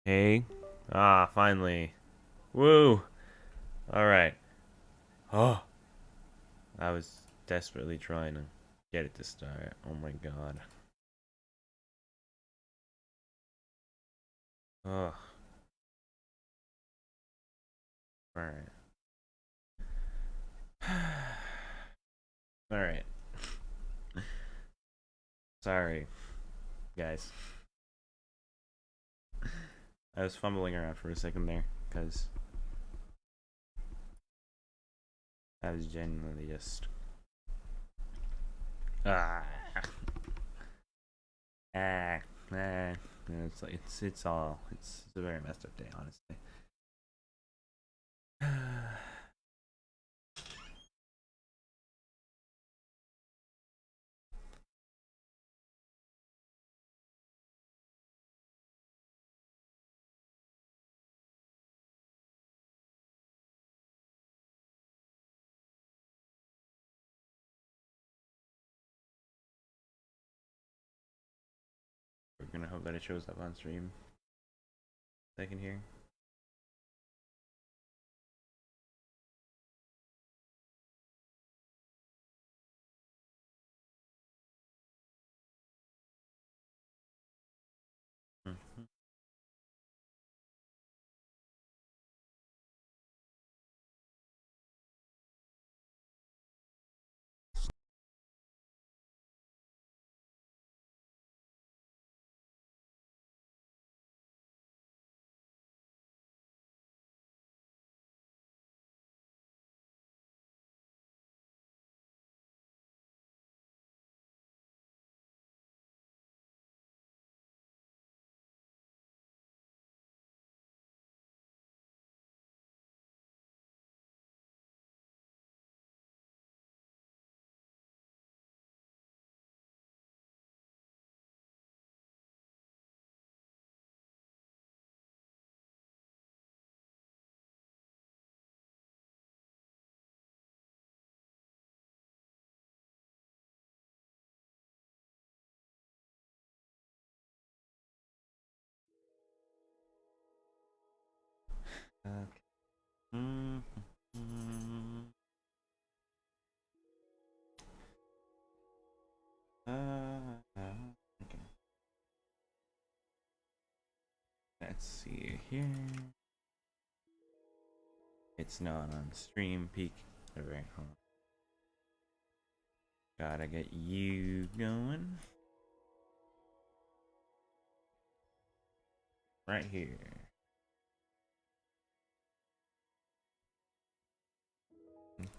Hey. Ah, finally. Woo! Alright. Oh, I was desperately trying to get it to start. Oh my god. Oh, alright. Alright. Sorry, guys. I was fumbling around for a second there, because I was genuinely just. Ah. Ah. Ah. It's like it's all it's a very messed up day, honestly. We're gonna hope that it shows up on stream. Second here. Mm-hmm. Okay. Mm-hmm. Okay. Let's see here. It's not on stream peak. Alright, hold on. Gotta get you going. Right here.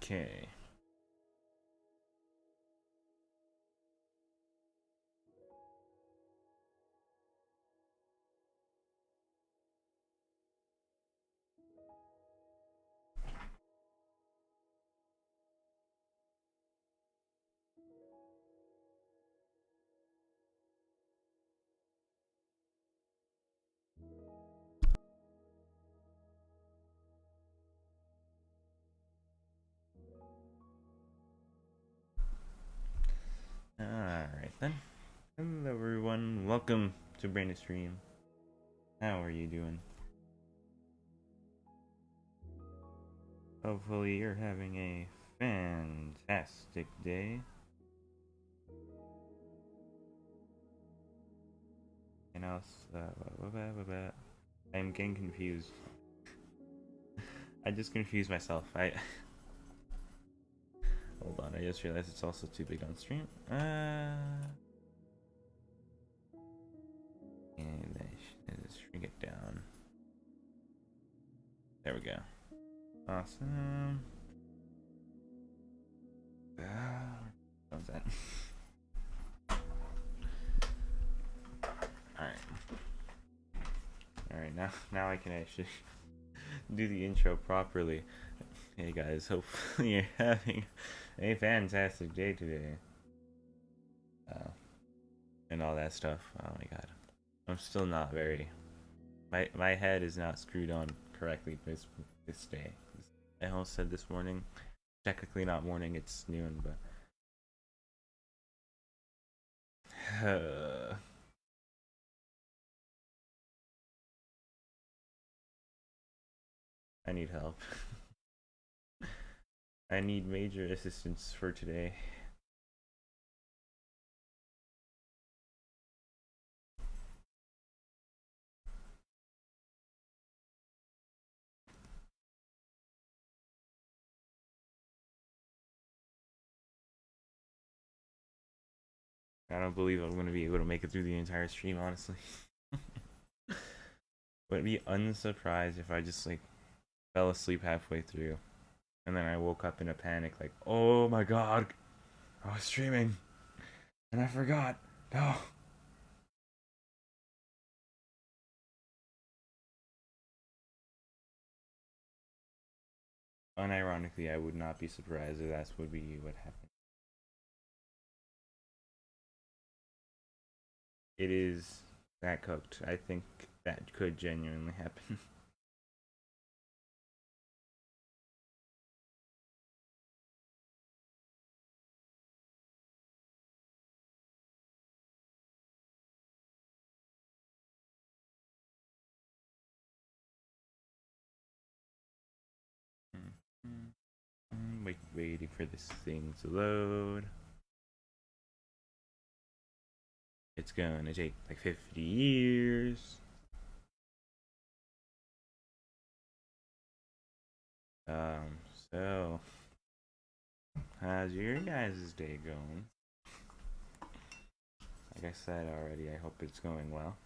Okay. Alright then. Hello everyone. Welcome to Brain Stream. How are you doing? Hopefully you're having a fantastic day. And else, I'm getting confused. I just confused myself. Hold on. I just realized it's also too big on stream. And I just shrink it down. There we go. Awesome. What was that? Alright. Alright, now I can actually do the intro properly. Hey guys, hopefully you're having a fantastic day today. And all that stuff. Oh my god. I'm still not very... My head is not screwed on correctly this day. I almost said this morning. Technically not morning, it's noon, but... I need help. I need major assistance for today. I don't believe I'm going to be able to make it through the entire stream, honestly. But be unsurprised if I just like fell asleep halfway through, and then I woke up in a panic, like, oh my god, I was streaming, and I forgot. No. Unironically, I would not be surprised if that would be what happened. It is that cooked. I think that could genuinely happen. Waiting for this thing to load. It's gonna take like 50 years. So how's your guys' day going? Like I said already, I hope it's going well.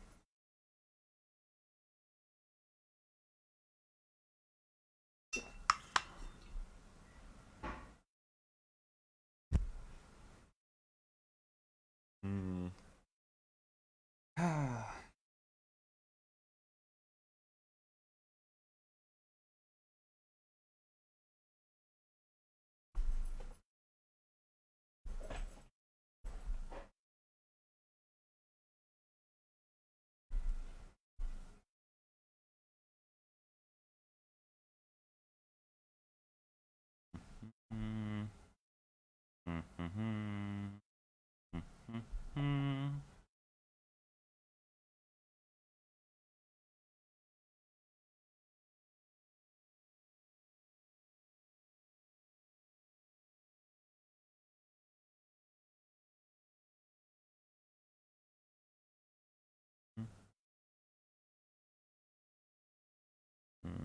Hmm.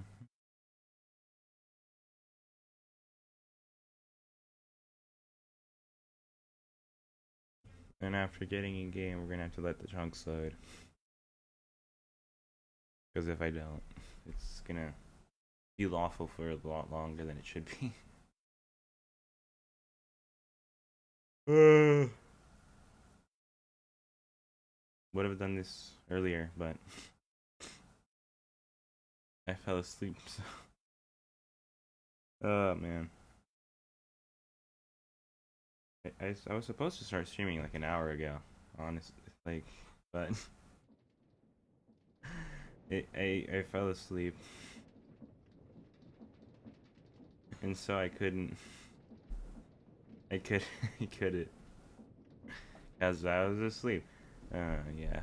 And after getting in game, we're gonna have to let the chunks load. Because if I don't, it's gonna be lawful for a lot longer than it should be. Would have done this earlier, but I fell asleep. So. Oh man. I was supposed to start streaming like an hour ago, honestly, like, but I fell asleep, and so I couldn't. I could I couldn't, as I was asleep. Yeah.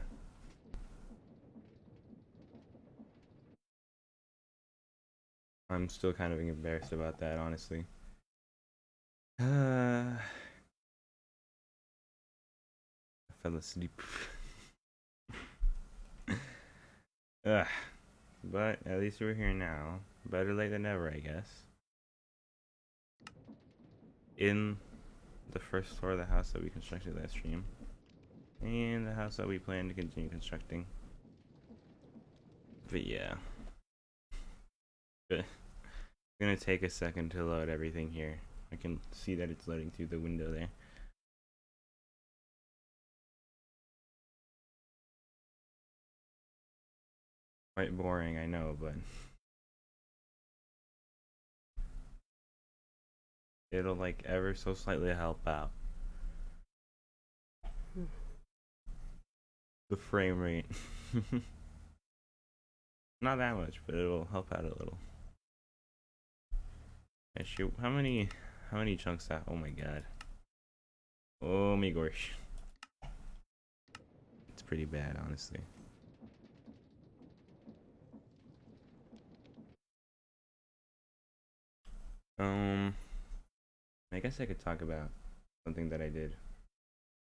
I'm still kind of embarrassed about that, honestly. I fell asleep. Ugh. But at least we're here now. Better late than never, I guess. In the first floor of the house that we constructed last stream. And the house that we plan to continue constructing. But yeah. But it's gonna take a second to load everything here. I can see that it's loading through the window there. Quite boring, I know, but it'll like ever so slightly help out. The frame rate. Not that much, but it'll help out a little. Hey, shoot, how many chunks that? Oh my god. Oh my gosh. It's pretty bad, honestly. I guess I could talk about something that I did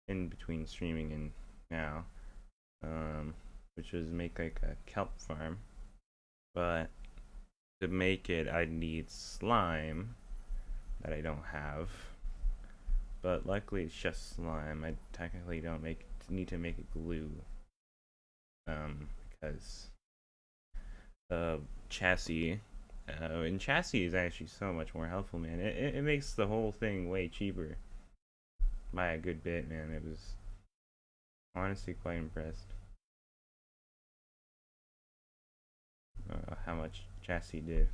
in between streaming and now, which was make like a kelp farm. But to make it, I need slime that I don't have. But luckily, it's just slime. I technically don't need to make a glue, because chassis. And chassis is actually so much more helpful, man. It makes the whole thing way cheaper by a good bit, man. It was honestly quite impressed how much chassis did.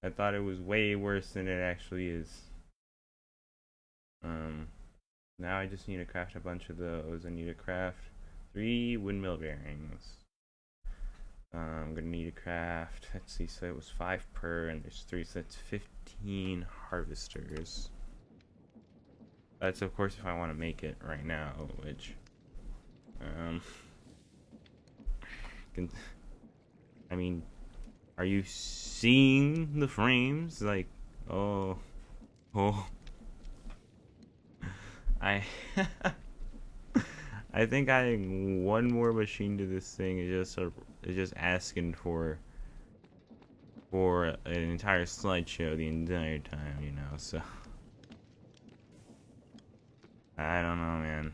I thought it was way worse than it actually is. Now I just need to craft a bunch of those. I need to craft 3 windmill bearings. I'm gonna need to craft, let's see, so it was 5 per, and there's 3, so that's 15 harvesters. That's of course if I want to make it right now, which, I mean, are you seeing the frames? Like, oh, I think adding one more machine to this thing is just asking for an entire slideshow the entire time, you know. So I don't know, man.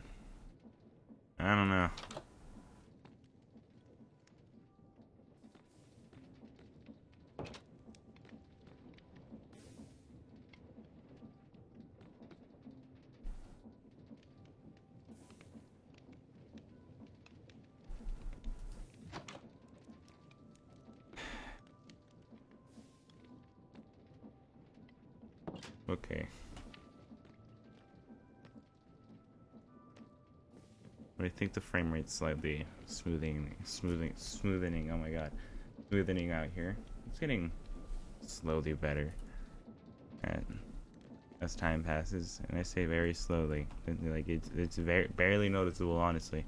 I don't know. Okay. I think the frame rate's slightly smoothening. Oh my god, smoothening out here. It's getting slowly better as time passes, and I say very slowly. Like it's very barely noticeable, honestly.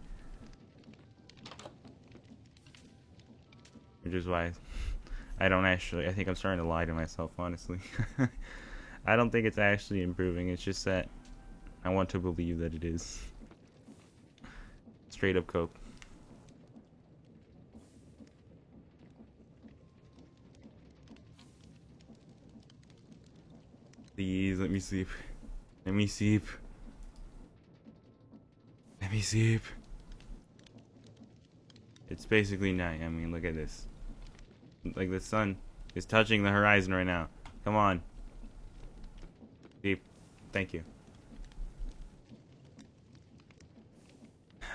Which is why I don't actually. I think I'm starting to lie to myself, honestly. I don't think it's actually improving. It's just that I want to believe that it is. Straight up cope. Please let me sleep. Let me sleep. Let me sleep. It's basically night. I mean, look at this. Like the sun is touching the horizon right now. Come on. Sleep. Thank you.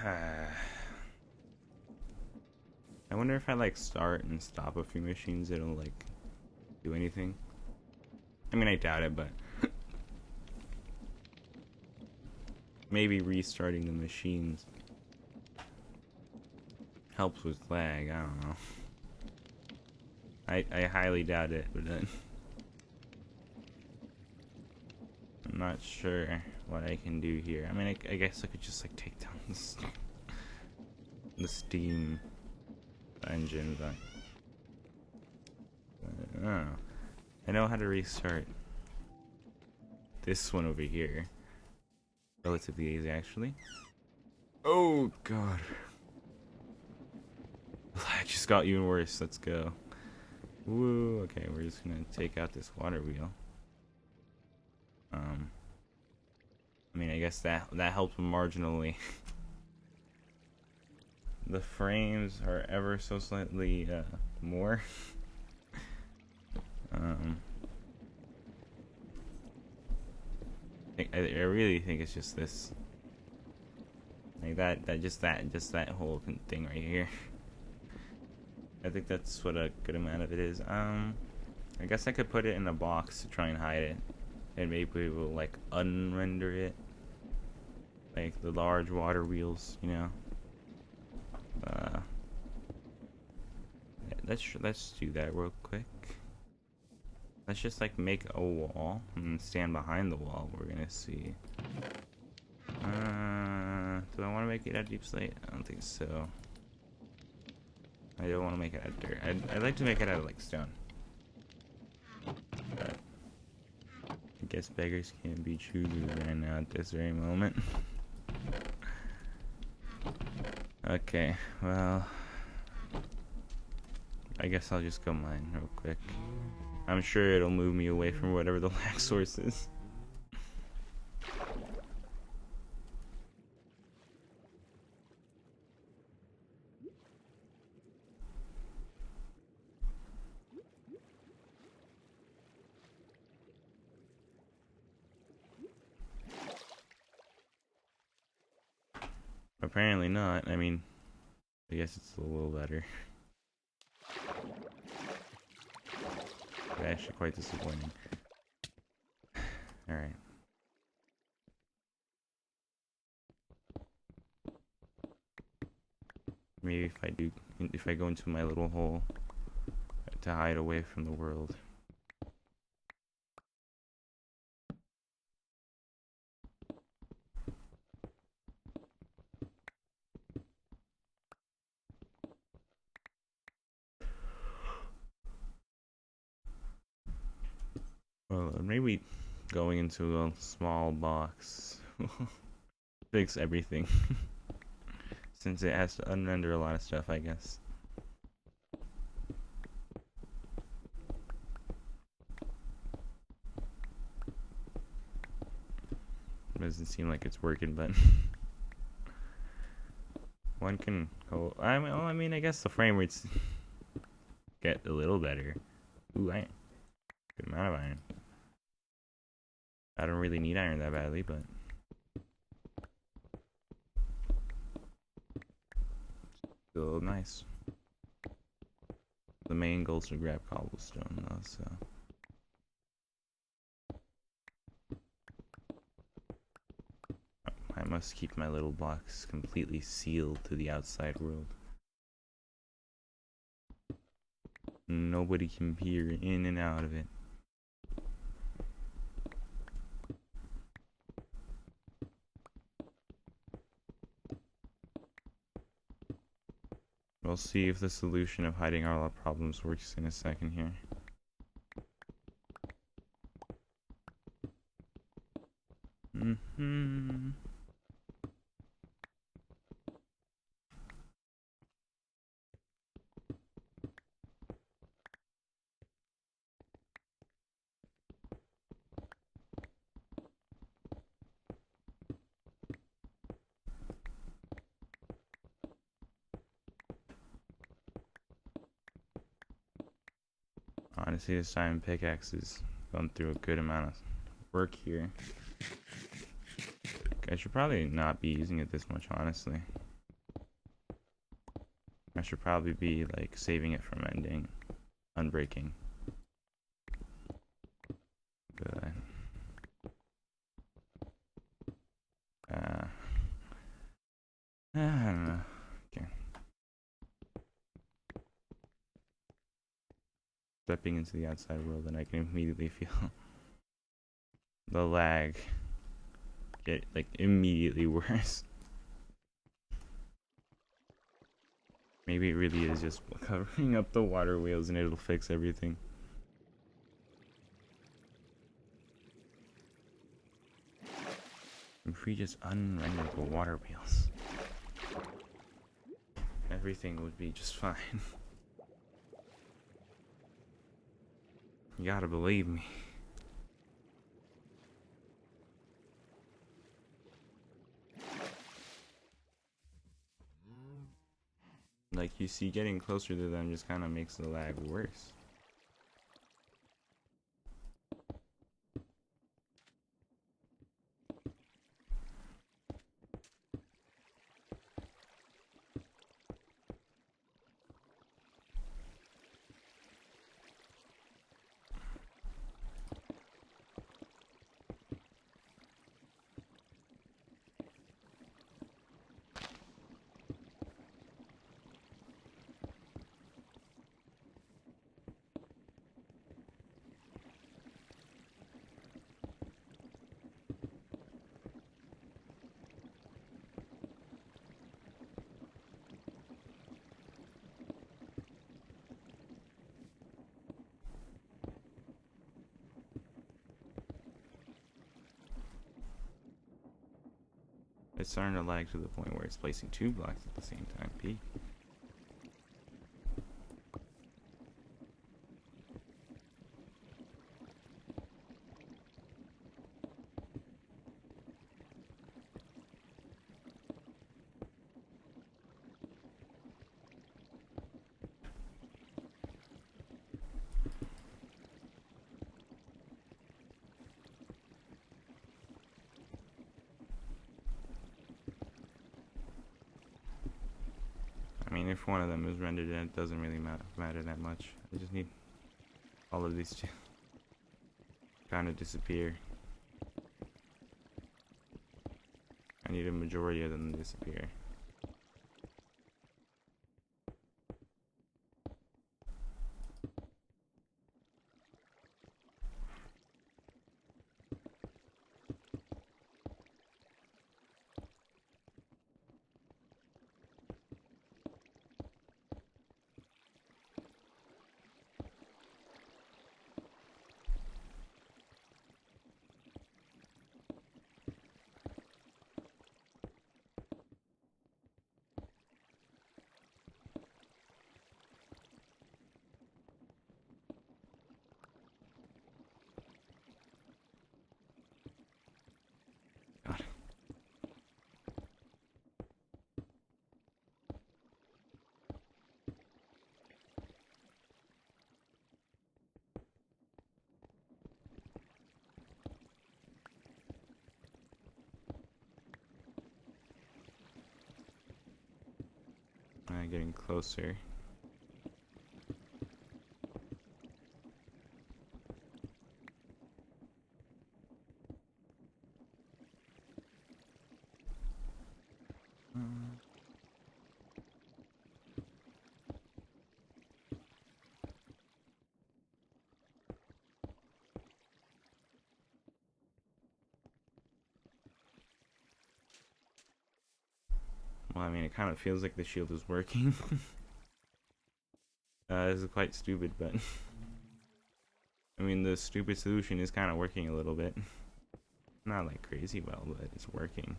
I wonder if I like start and stop a few machines, it'll like do anything. I mean, I doubt it, but maybe restarting the machines helps with lag. I don't know. I highly doubt it, but then I'm not sure what I can do here. I mean, I guess I could just like take down the Steam engine, but I don't know. I know how to restart this one over here. Relatively easy, actually. Oh god. it just got even worse. Let's go. Woo. Okay, we're just gonna take out this water wheel. I mean, I guess that helped marginally. The frames are ever so slightly more. I really think it's just this, like that whole thing right here. I think that's what a good amount of it is. I guess I could put it in a box to try and hide it, and maybe we'll like unrender it, like the large water wheels, you know. Yeah, let's do that real quick. Let's just like make a wall and stand behind the wall. We're gonna see. Do I want to make it out of deep slate? I don't think so. I don't want to make it out of dirt. I'd like to make it out of like stone. But I guess beggars can't be choosers right now at this very moment. Okay, well, I guess I'll just go mine real quick. I'm sure it'll move me away from whatever the lag source is. Apparently not. I mean, I guess it's a little better. But actually quite disappointing. Alright. Maybe if I go into my little hole to hide away from the world. Well, maybe going into a small box fix everything. Since it has to unrender a lot of stuff, I guess. Doesn't seem like it's working, but one can go. I mean, I guess the frame rates get a little better. Ooh, iron. Good amount of iron. I don't really need iron that badly, but still nice. The main goal is to grab cobblestone, though, so. I must keep my little box completely sealed to the outside world. Nobody can peer in and out of it. We'll see if the solution of hiding all our problems works in a second here. Honestly, this time pickaxe has gone through a good amount of work here. I should probably not be using it this much, honestly. I should probably be like saving it from ending, unbreaking. But I don't know. Okay. Stepping into the outside world, and I can immediately feel the lag get like immediately worse. Maybe it really is just covering up the water wheels and it'll fix everything. If we just unrender the water wheels. Okay. everything would be just fine. You gotta believe me. Like, you see, getting closer to them just kind of makes the lag worse. It's starting to lag to the point where it's placing 2 blocks at the same time. Peak. I mean, if one of them is rendered in, it doesn't really matter that much. I just need all of these to kind of disappear. I need a majority of them to disappear. God. Getting closer. Well, I mean, it kind of feels like the shield is working. This is quite stupid, but I mean, the stupid solution is kind of working a little bit. Not like crazy well, but it's working.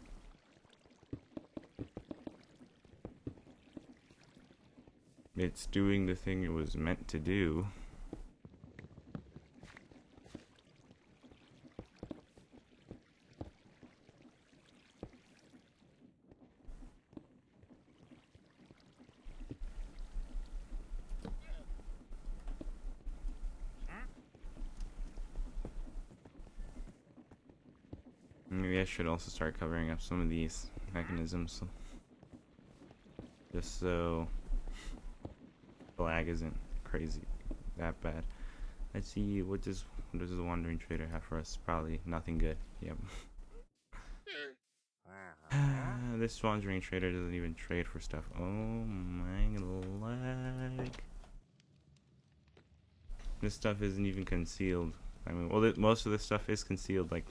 It's doing the thing it was meant to do. Maybe I should also start covering up some of these mechanisms, just so the lag isn't crazy that bad. Let's see, what does the Wandering Trader have for us? Probably nothing good. Yep. This Wandering Trader doesn't even trade for stuff. Oh my lag. This stuff isn't even concealed. I mean, well, most of this stuff is concealed, like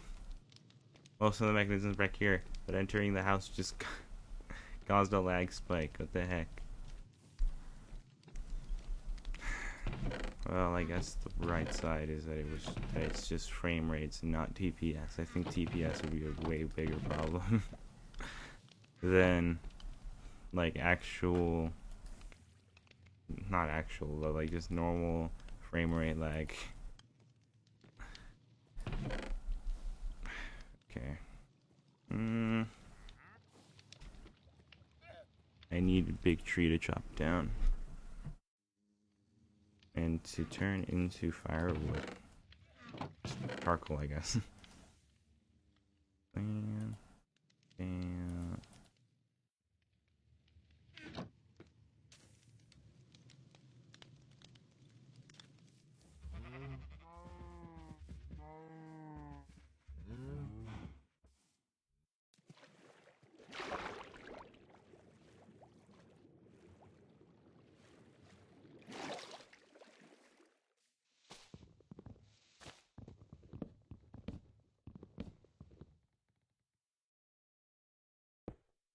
most of the mechanisms back here, but entering the house just caused a lag spike. What the heck? Well, I guess the right side is that it's just frame rates and not TPS. I think TPS would be a way bigger problem than like actual not actual, but like just normal frame rate lag. Okay. I need a big tree to chop down and to turn into firewood. Charcoal, I guess. And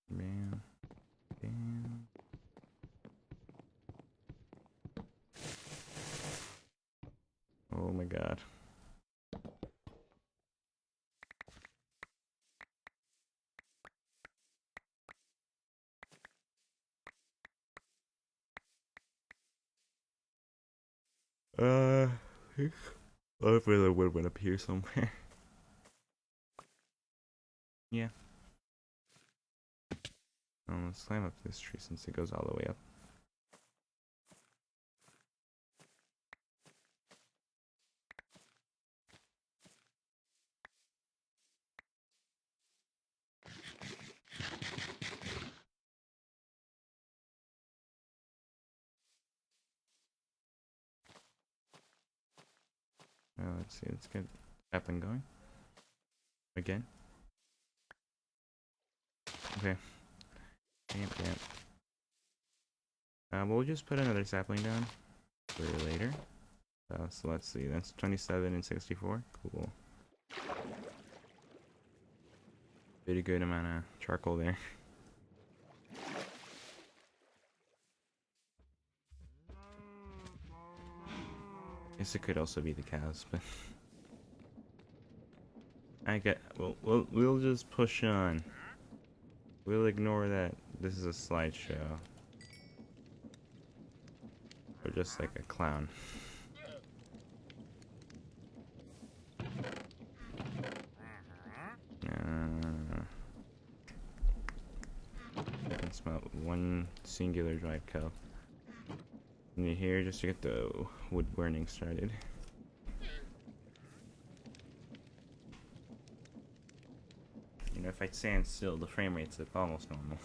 bam, bam. Oh my god. Hopefully the wood went up here somewhere. Yeah. Let's climb up this tree since it goes all the way up. Let's see, let's get sapling going. Again. Okay. Bam, bam. We'll just put another sapling down for later. So let's see, that's 27 and 64. Cool. Pretty good amount of charcoal there. Guess it could also be the cows, but we'll just push on. We'll ignore that this is a slideshow. Or just like a clown. I can smell one singular dried cow. And here just to get the wood burning started. You know, if I stand still, the frame rate's like almost normal.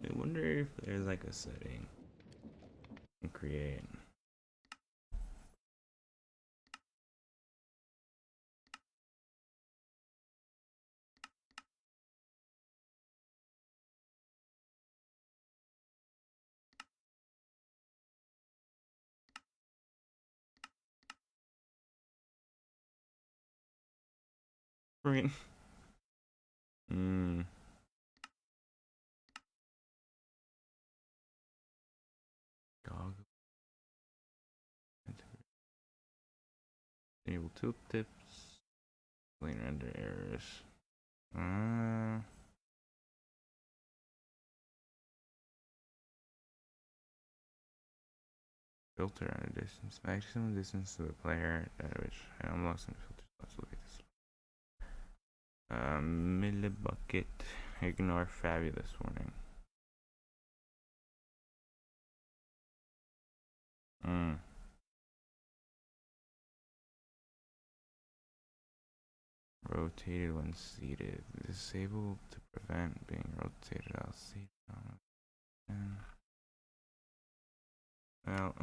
I wonder if there's like a setting and create. Right. Goggle. Enable tooltips. Clean render errors. Filter on a distance. Maximum distance to the player at which I unlock some filters. Let's look at this. Millibucket. Ignore fabulous warning. Rotated when seated. Disabled to prevent being rotated out seated. Well,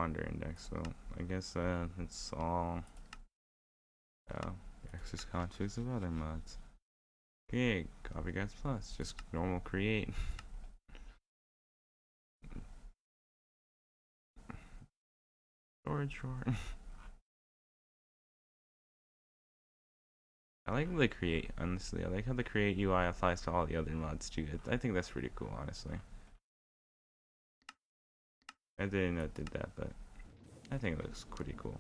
Ponder index. So I guess it's all access configs of other mods. Okay, Copycats Plus, just normal create. Storage short. I like the create, honestly. I like how the create UI applies to all the other mods too. I think that's pretty cool, honestly. I didn't know it did that, but I think it looks pretty cool.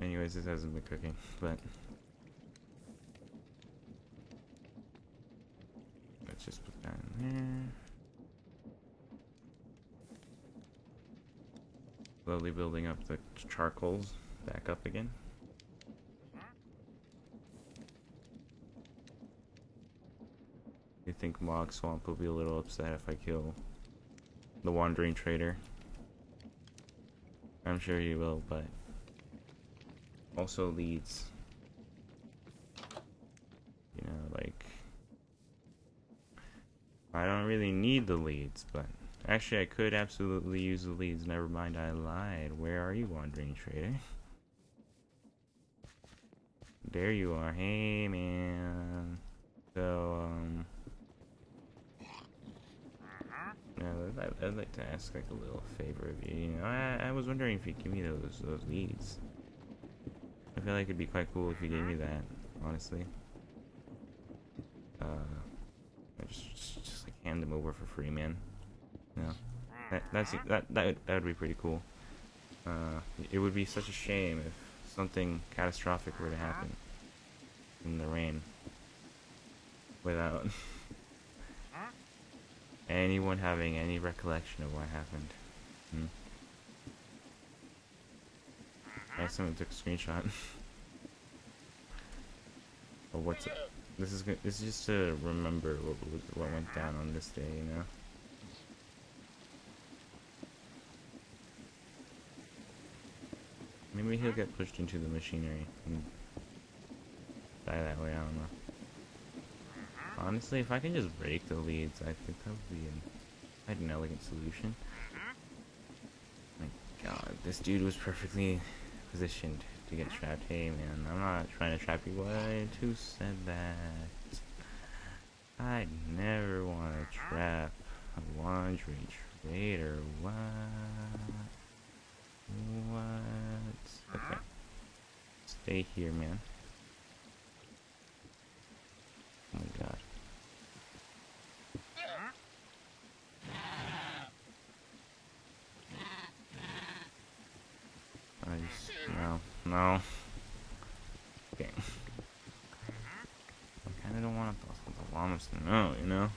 Anyways, this hasn't been cooking, but let's just put that in there. Slowly building up the charcoals back up again. You think Mog Swamp will be a little upset if I kill the Wandering Trader? I'm sure he will, but also leads. You know, like, I don't really need the leads, but actually I could absolutely use the leads. Never mind, I lied. Where are you, Wandering Trader? There you are. Hey, man. So, I'd like to ask like a little favor of you. You know, I was wondering if you'd give me those leads. I feel like it'd be quite cool if you gave me that, honestly. I just like hand them over for free, man. You know, that would be pretty cool. It would be such a shame if something catastrophic were to happen in the rain without anyone having any recollection of what happened. Someone took a screenshot. Or what's it? This is just to remember what went down on this day, you know. Maybe he'll get pushed into the machinery and die that way. I don't know. Honestly, if I can just break the leads, I think that would be quite an elegant solution. My God, this dude was perfectly positioned to get trapped. Hey man, I'm not trying to trap you. Who said that? I'd never want to trap a laundry trader. What? Okay. Stay here, man. Oh my God. No. Okay. I kinda don't want the llamas to know, you know?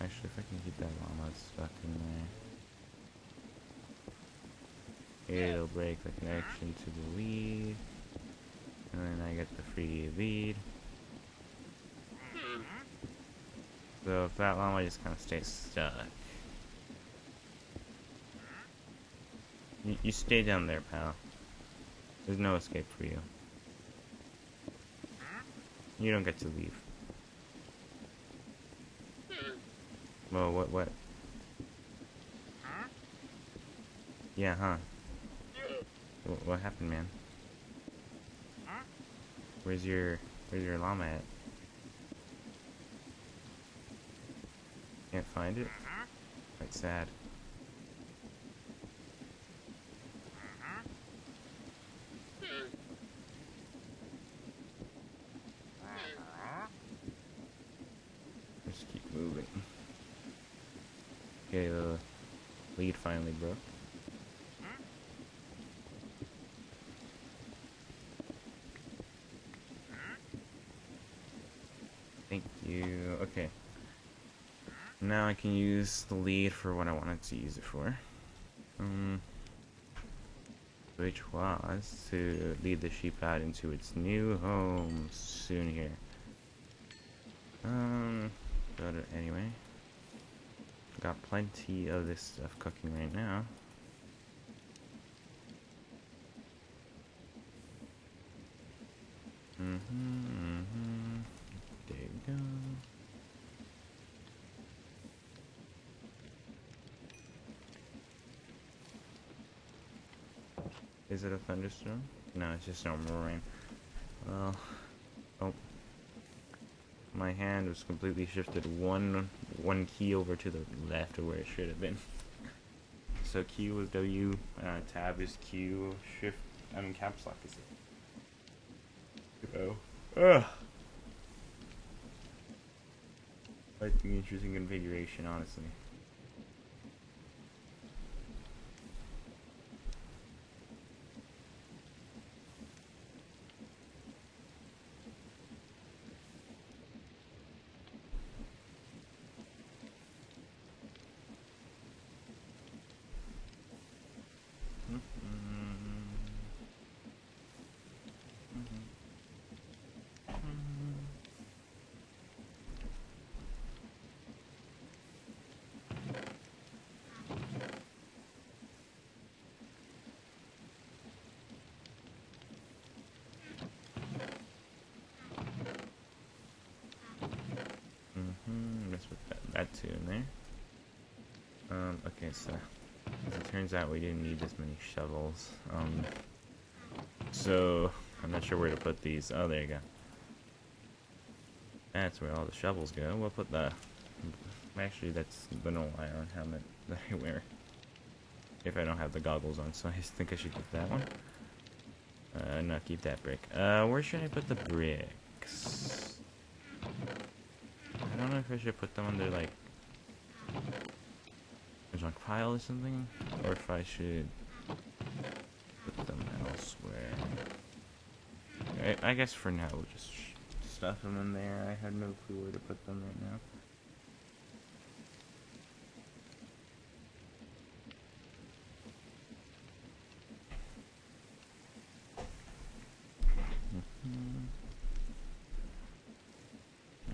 Actually, if I can keep that llama stuck in there, it'll break the connection to the lead, and then I get the free lead. So if that llama just kind of stays stuck, you stay down there, pal. There's no escape for you. You don't get to leave. Well, what? Yeah, huh? What happened, man? Where's your llama at? Can't find it? Quite sad. Just keep moving. Okay, the lead finally broke. Thank you. Okay. Now I can use the lead for what I wanted to use it for. Which was to lead the sheep out into its new home soon here. But anyway. Got plenty of this stuff cooking right now. There you go. Is it a thunderstorm? No, it's just normal rain. Well, oh. My hand was completely shifted one key over to the left of where it should have been. So Q was W, tab is Q, shift, caps lock is it. Oh. Ugh. Quite the interesting configuration, honestly. Let's put that two in there. Okay, so as it turns out, we didn't need this many shovels. So I'm not sure where to put these. Oh, there you go. That's where all the shovels go. We'll put the... Actually, that's the normal iron helmet that I wear if I don't have the goggles on, so I think I should keep that one. No, keep that brick. Where should I put the bricks? I don't know if I should put them under, like, a junk pile or something, or if I should put them elsewhere. I guess for now we'll just stuff them in there. I have no clue where to put them right now.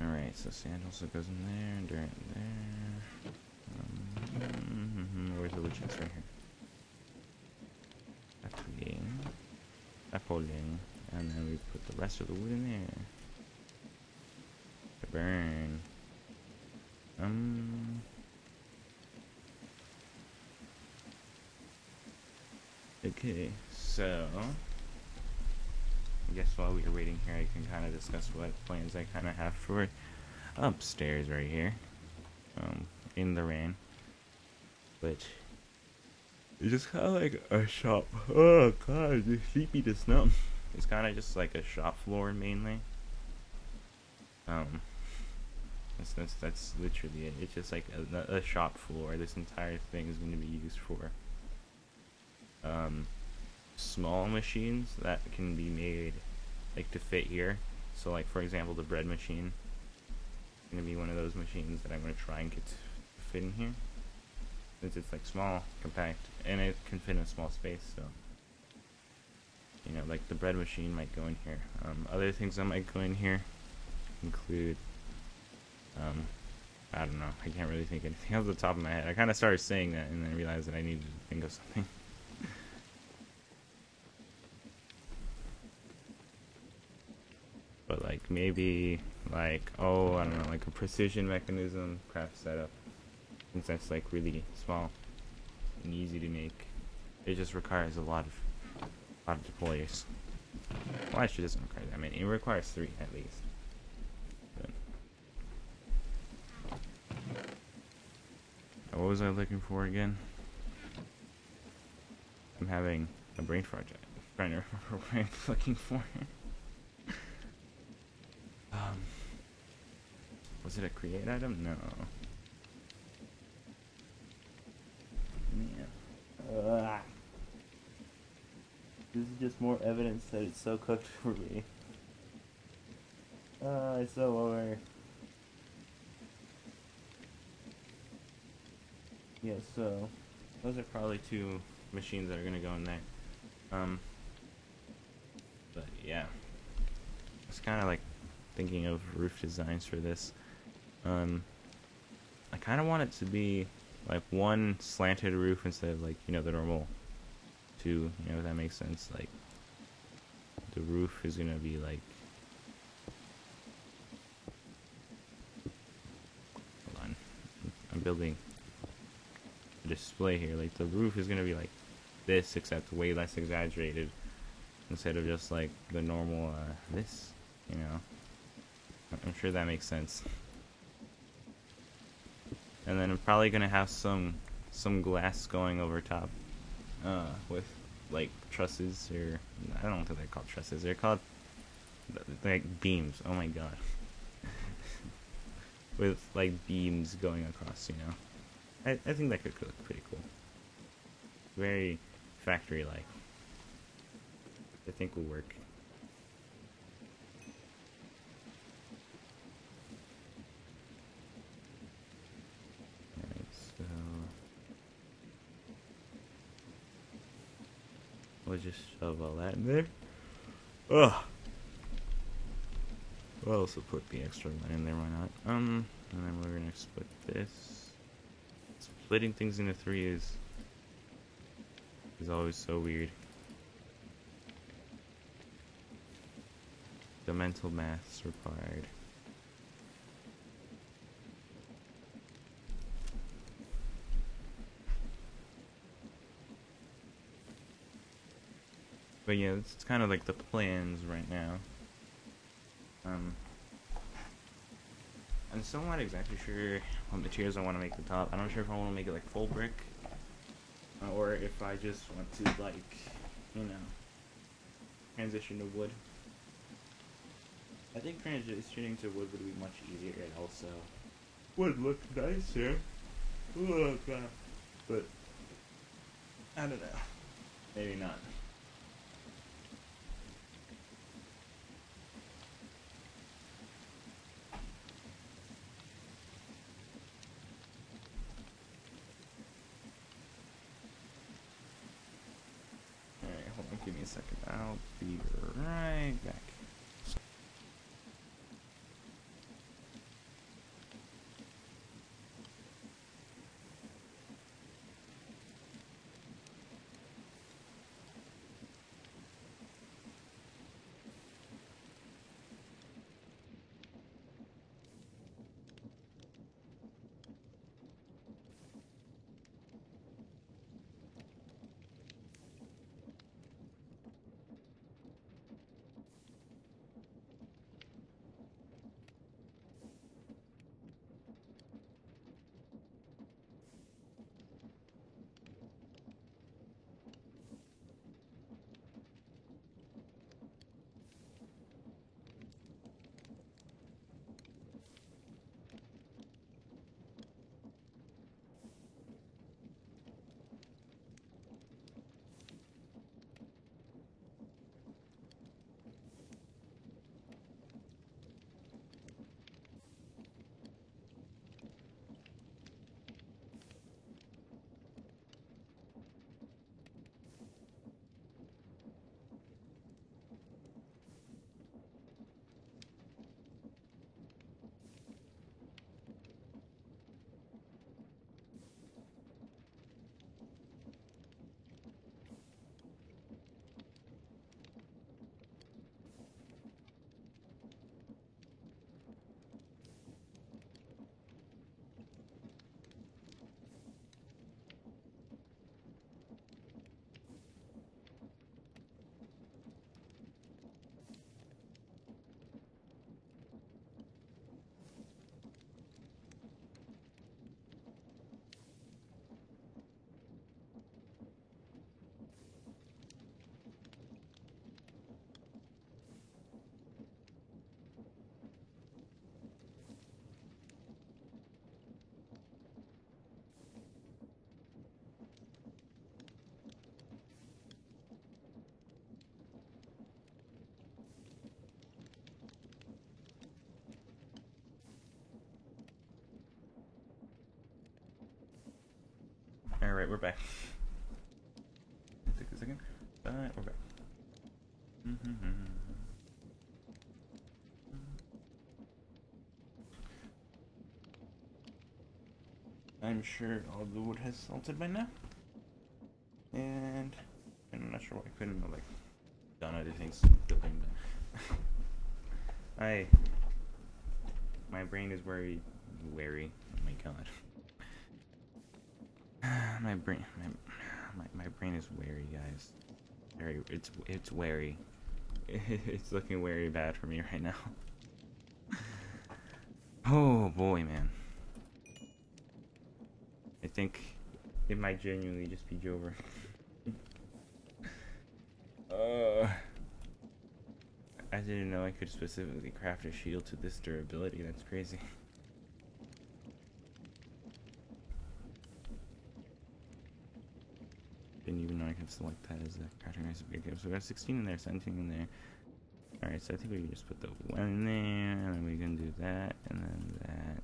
Alright, so sand also goes in there, dirt in there. Where's the wood chest? Right here. Appling. And then we put the rest of the wood in there. To burn. Okay, so I guess while we are waiting here, I can kind of discuss what plans I kind of have for upstairs right here, in the rain, which is just kind of like a shop. Oh god, it's sleepy to snow. It's kind of just like a shop floor mainly. That's literally it. It's just like a shop floor. This entire thing is going to be used for small machines that can be made like to fit here. So like for example, the bread machine is going to be one of those machines that I'm going to try and get to fit in here, since it's like small, compact, and it can fit in a small space. So you know, like the bread machine might go in here. Other things that might go in here include I don't know, I can't really think of anything off the top of my head. I kind of started saying that and then realized that I needed to think of something. But like maybe like, oh, I don't know, like a precision mechanism craft setup, since that's like really small and easy to make. It just requires a lot of deployers. Well, actually it doesn't require that many. It requires 3 at least. But what was I looking for again? I'm having a brain fart. Trying to remember what I'm looking for. Was it a create item? No. Man. This is just more evidence that it's so cooked for me. It's so over. Yeah, so those are probably 2 machines that are gonna go in there. But yeah, it's kind of like thinking of roof designs for this. I kind of want it to be like 1 slanted roof instead of like, you know, the normal 2, you know, if that makes sense. Like the roof is gonna be like, hold on, I'm building a display here. Like the roof is gonna be like this, except way less exaggerated, instead of just like the normal this, you know. I'm sure that makes sense. And then I'm probably gonna have some glass going over top, with like trusses, or I don't think they're called trusses. They're called like beams. Oh my god. with like beams going across, you know. I think that could look pretty cool. Very factory-like. I think will work. Alright, so we'll just shove all that in there. Ugh. We'll also put the extra one in there, why not? And then we're gonna split this. Splitting things into three is always so weird. The mental maths required. But yeah, it's kind of like the plans right now. I'm still not exactly sure what materials I want to make the top. I'm not sure if I want to make it like full brick, or if I just want to like, you know, transition to wood. I think transitioning to wood would be much easier and also would look nicer. Oh god. But I don't know. Maybe not. Alright, hold on, give me a second. I'll be right back. Alright, we're back. Take a second. We're back. I'm sure all the wood has salted by now. And I'm not sure why I couldn't have like done other things building, but my brain is wary. Oh my god. My brain is wary, guys. Very, it's wary. It's looking very bad for me right now. Oh boy, man. I think it might genuinely just be Jover. I didn't know I could specifically craft a shield to this durability. That's crazy. select that as a crafting recipe. Okay, so we got 16 in there, 17 in there. Alright, so I think we can just put the 1 in there, and then we can do that, and then that.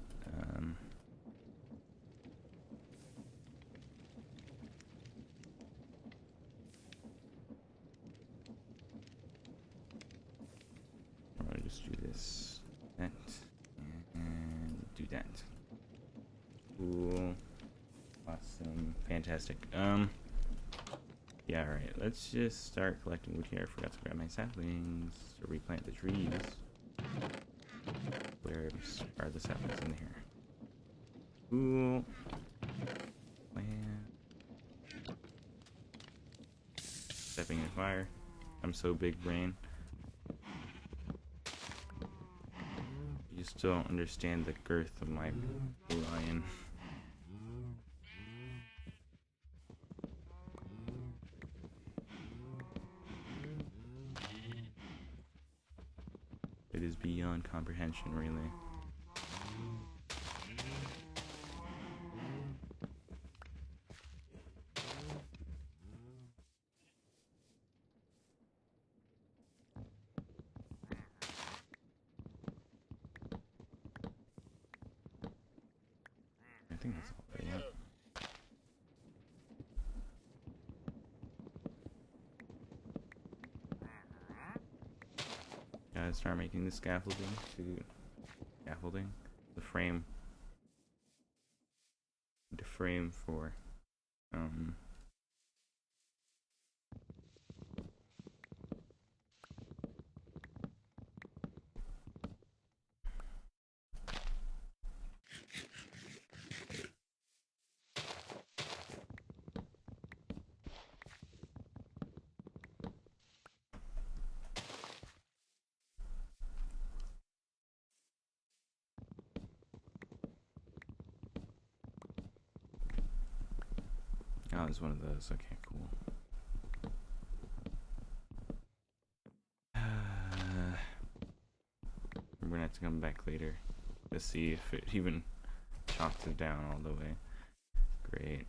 I'll just do this, that, and do that. Cool. Awesome. Fantastic. Yeah, alright. Let's just start collecting wood here. I forgot to grab my saplings to replant the trees. Where are the saplings in here? Cool. Plant. Stepping in fire. I'm so big brain. You just don't understand the girth of my lion. It is beyond comprehension, really. I think that's all right, yeah. Gotta start making the scaffolding the frame for oh, it's one of those. Okay, cool. We're gonna have to come back later to see if it even chops it down all the way. Great.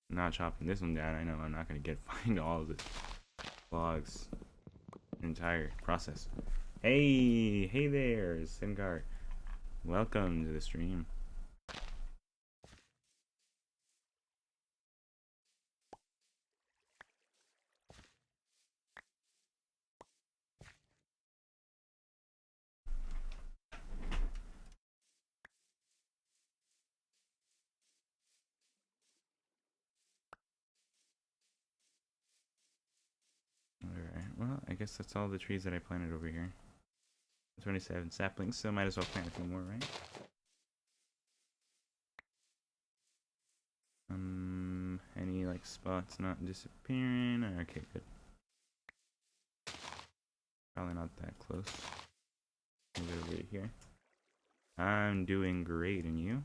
Not chopping this one down. I know I'm not gonna find all of the logs. Entire process. Hey there, Singar. Welcome to the stream. Alright, well, I guess that's all the trees that I planted over here. 27 saplings, so might as well plant a few more, right? Any like spots not disappearing? Okay, good. Probably not that close. Move it over here. I'm doing great, and you?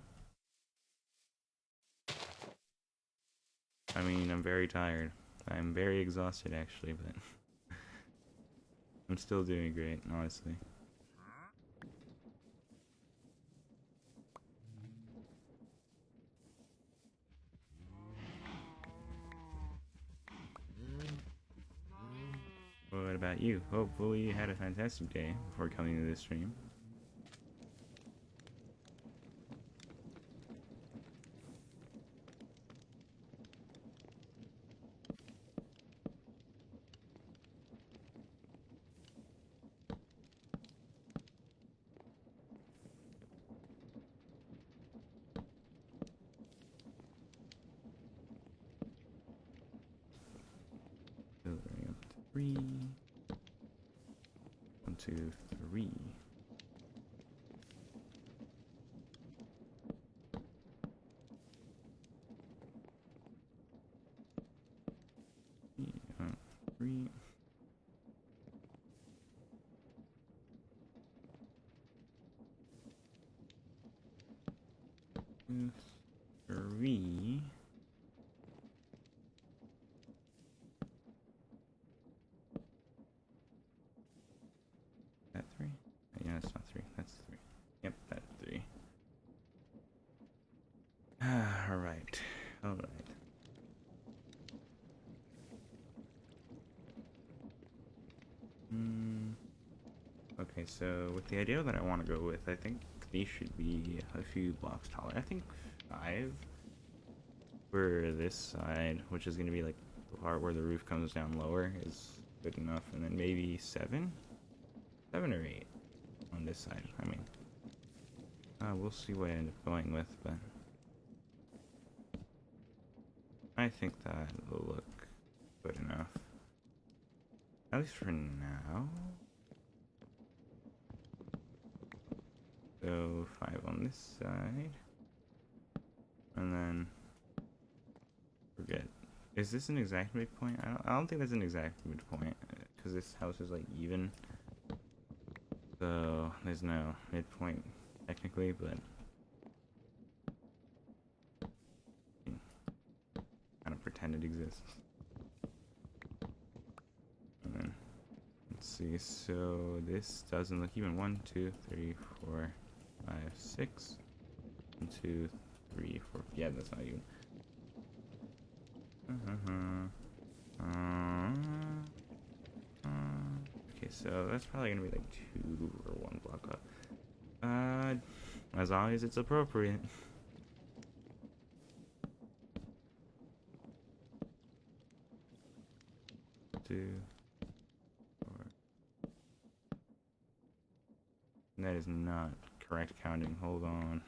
I mean, I'm very tired. I'm very exhausted, actually, but I'm still doing great, honestly. What about you? Hopefully you had a fantastic day before coming to this stream. Building up to 3. 1, 2, 3. Yeah, 3. 2, 3. That 3? Yeah, that's not 3. That's 3. Yep, that's 3. Alright. Alright. Okay, so with the idea that I want to go with, I think these should be a few blocks taller. I think 5 for this side, which is going to be like the part where the roof comes down lower, is good enough. And then maybe 7? 7 or 8 on this side. I mean, we'll see what I end up going with, but I think that will look good enough. At least for now. So 5 on this side. And then forget. Is this an exact midpoint? I don't think that's an exact midpoint because this house is like even. So there's no midpoint technically, but kind of pretend it exists. And then let's see. So this doesn't look even. 1, 2, 3, 4, 5, 6. 1, 2, 3, 4. Yeah, that's not even. Okay, so that's probably gonna be like 2 or 1 block up. As long as it's appropriate. 2, 4. That is not correct counting. Hold on.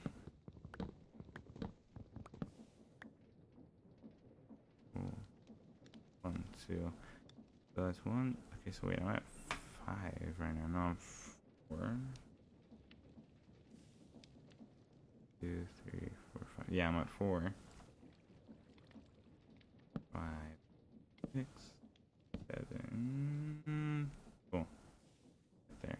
Oh, 1, 2. So that's 1. Okay, so wait, I'm at 5 right now. No, I'm 4. 2, 3, 4, 5. Yeah, I'm at 4. 5, 6, 7. Cool. Right there.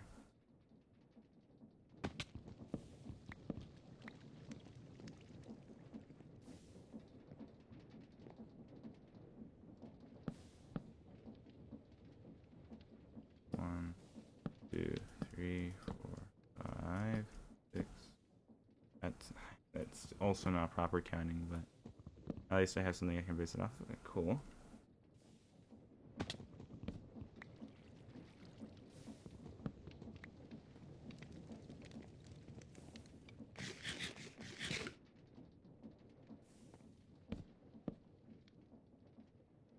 One, 2, 3, 4, 5, 6. That's also not proper counting, but at least I have something I can base it off of. Cool.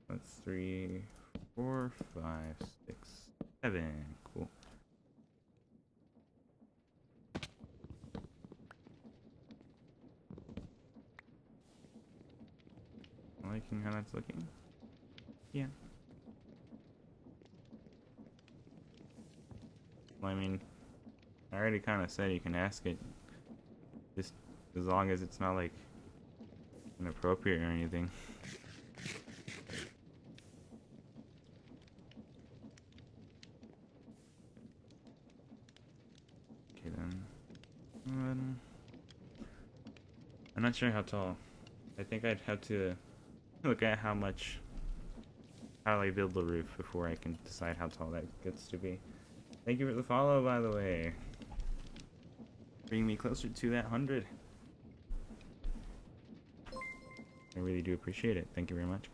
That's 3, 4, 5, 6, 7. Cool. I'm liking how that's looking. Yeah. Well, I mean, I already kind of said you can ask it. Just as long as it's not like inappropriate or anything. Okay then. I'm not sure how tall. I think I'd have to look at how I build the roof before I can decide how tall that gets to be. Thank you for the follow, by the way. Bring me closer to that 100. I really do appreciate it. Thank you very much.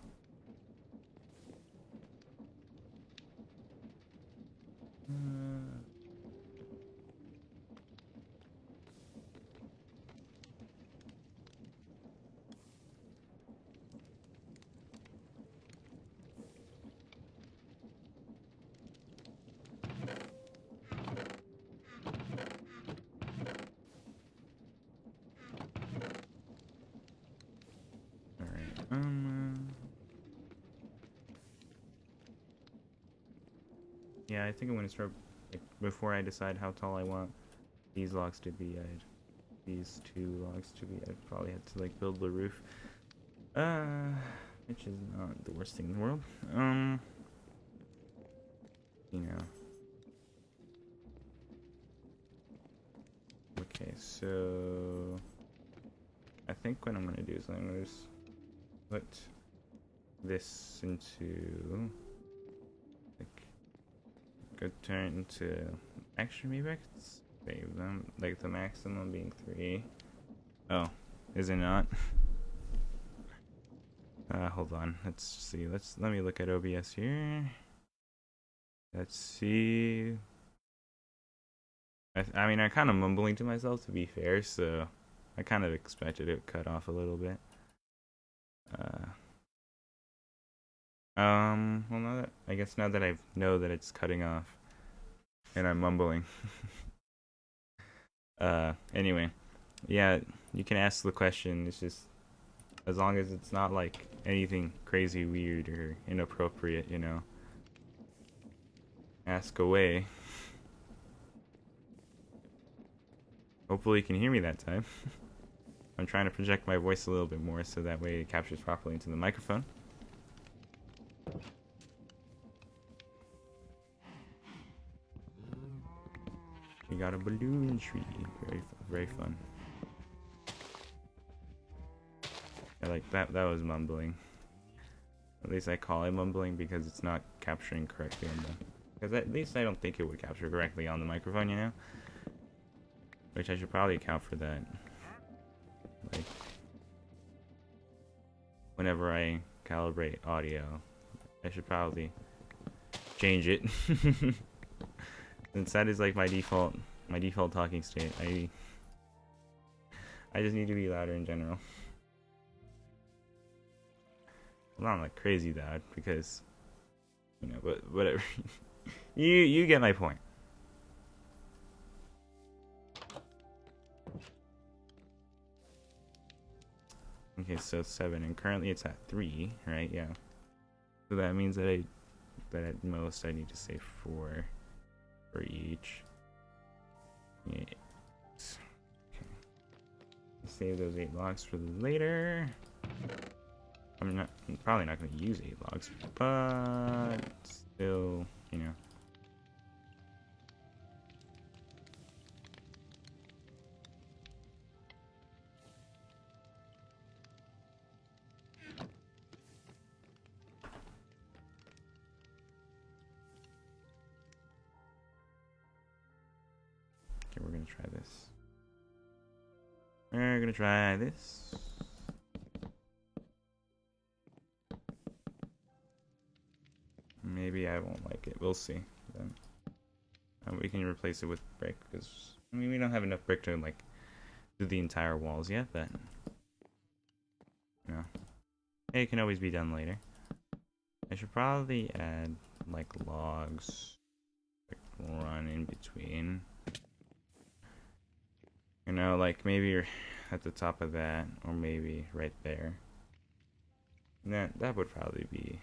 Yeah, I think I'm gonna start like, before I decide how tall I want these logs to be. These 2 logs to be. I'd probably have to like build the roof, which is not the worst thing in the world. You know. Okay, so I think what I'm gonna do is I'm gonna just put this into like go turn into actually maybe I could save them like the maximum being 3. Oh, is it not? Hold on, let's see. Let me look at OBS here. Let's see. I mean, I'm kind of mumbling to myself, to be fair, so I kind of expected it cut off a little bit. Well, I guess now that I know that it's cutting off and I'm mumbling. Anyway, yeah, you can ask the question. It's just as long as it's not like anything crazy, weird, or inappropriate, you know. Ask away. Hopefully you can hear me that time. I'm trying to project my voice a little bit more so that way it captures properly into the microphone. We got a balloon tree. Very fun. I like that. That was mumbling. At least I call it mumbling because it's not capturing correctly on the... Because at least I don't think it would capture correctly on the microphone, you know? Which I should probably account for that. Like, whenever I calibrate audio, I should probably change it. Since that is like my default talking state. I just need to be louder in general. Well, not like crazy loud because, you know, but whatever. you get my point. Okay, so 7, and currently it's at 3, right? Yeah. So that means that at most I need to say 4 for each. Yes. Okay. Save those 8 logs for later. I'm probably not going to use 8 logs, but still, you know. Okay, we're going to try this. We're going to try this. Maybe I won't like it. We'll see. Then we can replace it with brick because I mean we don't have enough brick to like do the entire walls yet, but you know, it can always be done later. I should probably add like logs, like run in between. You know, like maybe at the top of that, or maybe right there. That would probably be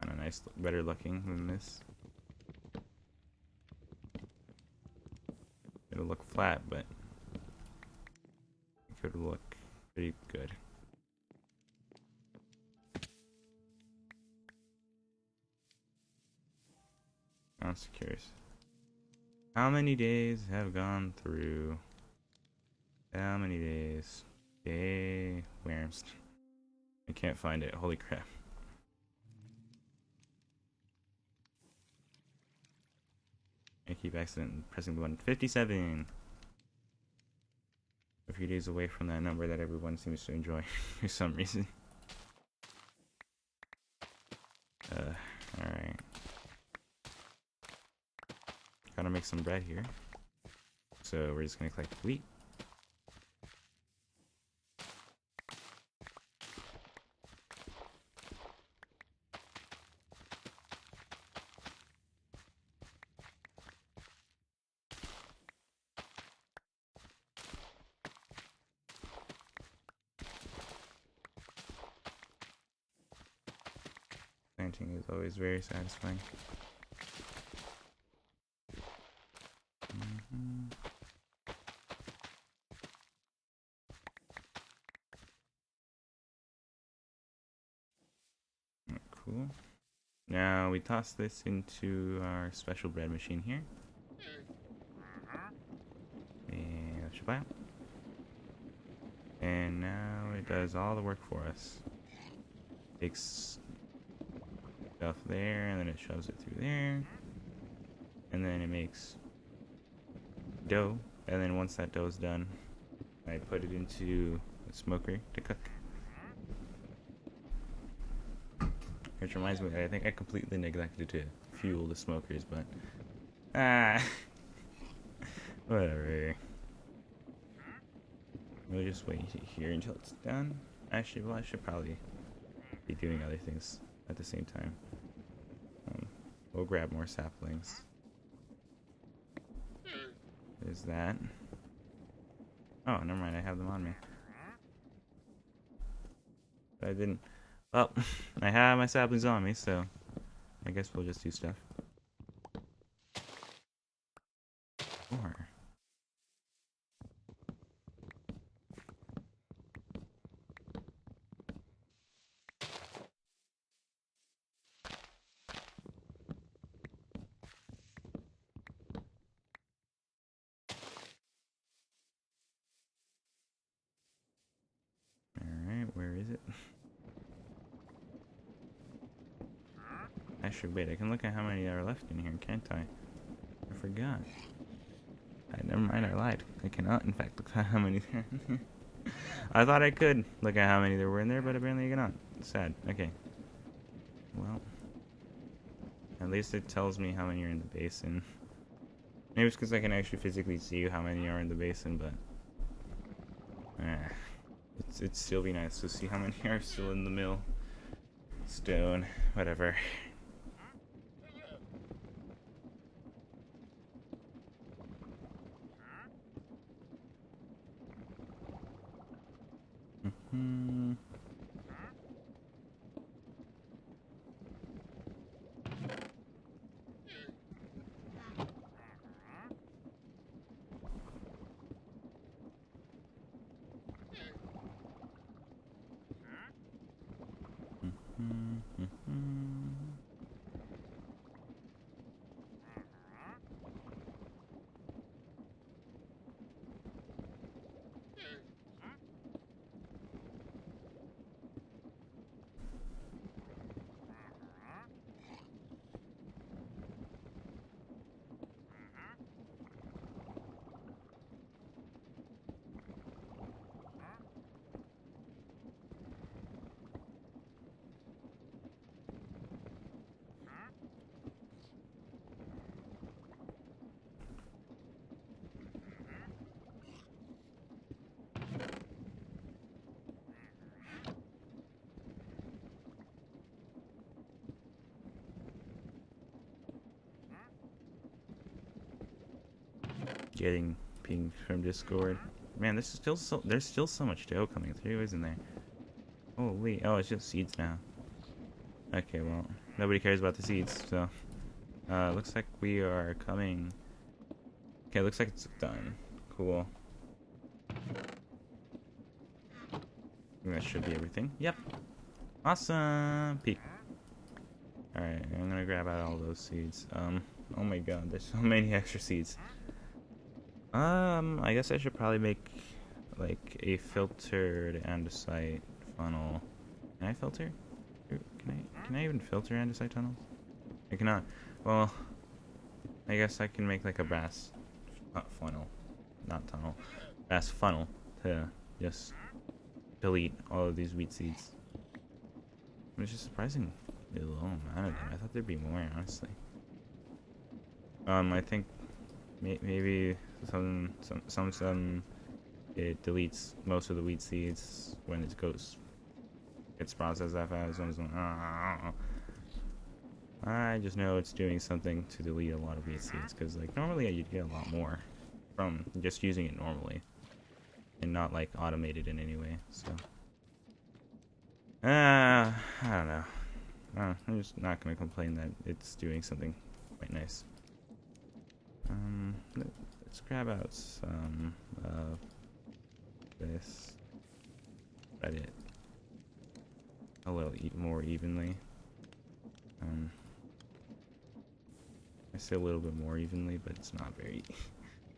kind of nice, better looking than this. It'll look flat, but it could look pretty good. I'm just curious. How many days have gone through? How many days? Day Worms. I can't find it. Holy crap. I keep accidentally pressing the button. 57. A few days away from that number that everyone seems to enjoy for some reason. Alright. Gotta make some bread here. So we're just gonna collect wheat. Planting is always very satisfying. Cool. Now we toss this into our special bread machine here. And and now it does all the work for us. Takes stuff there, and then it shoves it through there. And then it makes dough. And then once that dough's done, I put it into the smoker to cook. Which reminds me, I think I completely neglected to fuel the smokers, but whatever. We'll just wait here until it's done. Actually, well, I should probably be doing other things at the same time. We'll grab more saplings. There's that. Oh, never mind, I have them on me. But I didn't. Well, I have my saplings on me, so I guess we'll just do stuff. Or alright, where is it? Actually, wait, I can look at how many are left in here, can't I? I forgot. Never mind, I lied. I cannot, in fact, look at how many there are in here. I thought I could look at how many there were in there, but apparently I cannot. Sad. Okay. Well, at least it tells me how many are in the basin. Maybe it's because I can actually physically see how many are in the basin, but it'd still be nice to see how many are still in the mill. Stone, whatever. Getting pinged from Discord. Man, there's still so much dough coming through, isn't there? Holy, oh, it's just seeds now. Okay, well, nobody cares about the seeds, so looks like we are coming. Okay, looks like it's done. Cool. That should be everything. Yep. Awesome. Peek. Alright, I'm gonna grab out all those seeds. Oh my god, there's so many extra seeds. I guess I should probably make like a filtered andesite funnel. Can I filter? Can I even filter andesite tunnels? I cannot. Well, I guess I can make like a brass funnel, not tunnel, brass funnel to just delete all of these wheat seeds. Which is surprisingly low amount of them. I thought there'd be more, honestly. I think maybe some it deletes most of the wheat seeds when it gets processed that fast. I just know it's doing something to delete a lot of wheat seeds, because like normally you'd get a lot more from just using it normally and not like automated in any way. So I don't know. I'm just not gonna complain that it's doing something quite nice. Let's grab out some of this. Spread it a little more evenly. I say a little bit more evenly, but it's not very.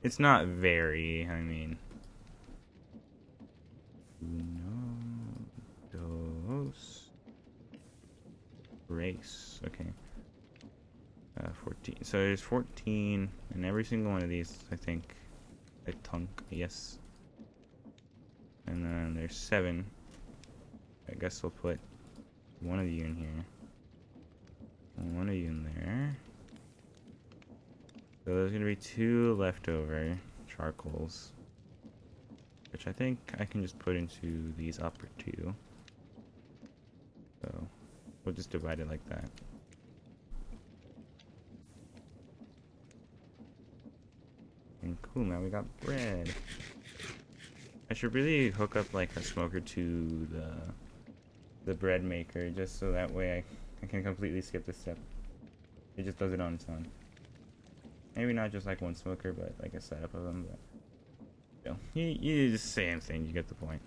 It's not very. I mean, uno, dos, race. Okay. 14. So there's 14 in every single one of these, I think. A tunk, yes. And then there's 7. I guess we'll put one of you in here. One of you in there. So there's gonna be 2 leftover charcoals, which I think I can just put into these upper 2. So we'll just divide it like that. And cool, now we got bread. I should really hook up like a smoker to the bread maker, just so that way I can completely skip this step. It just does it on its own. Maybe not just like one smoker, but like a setup of them. But still, you just same thing. You get the point.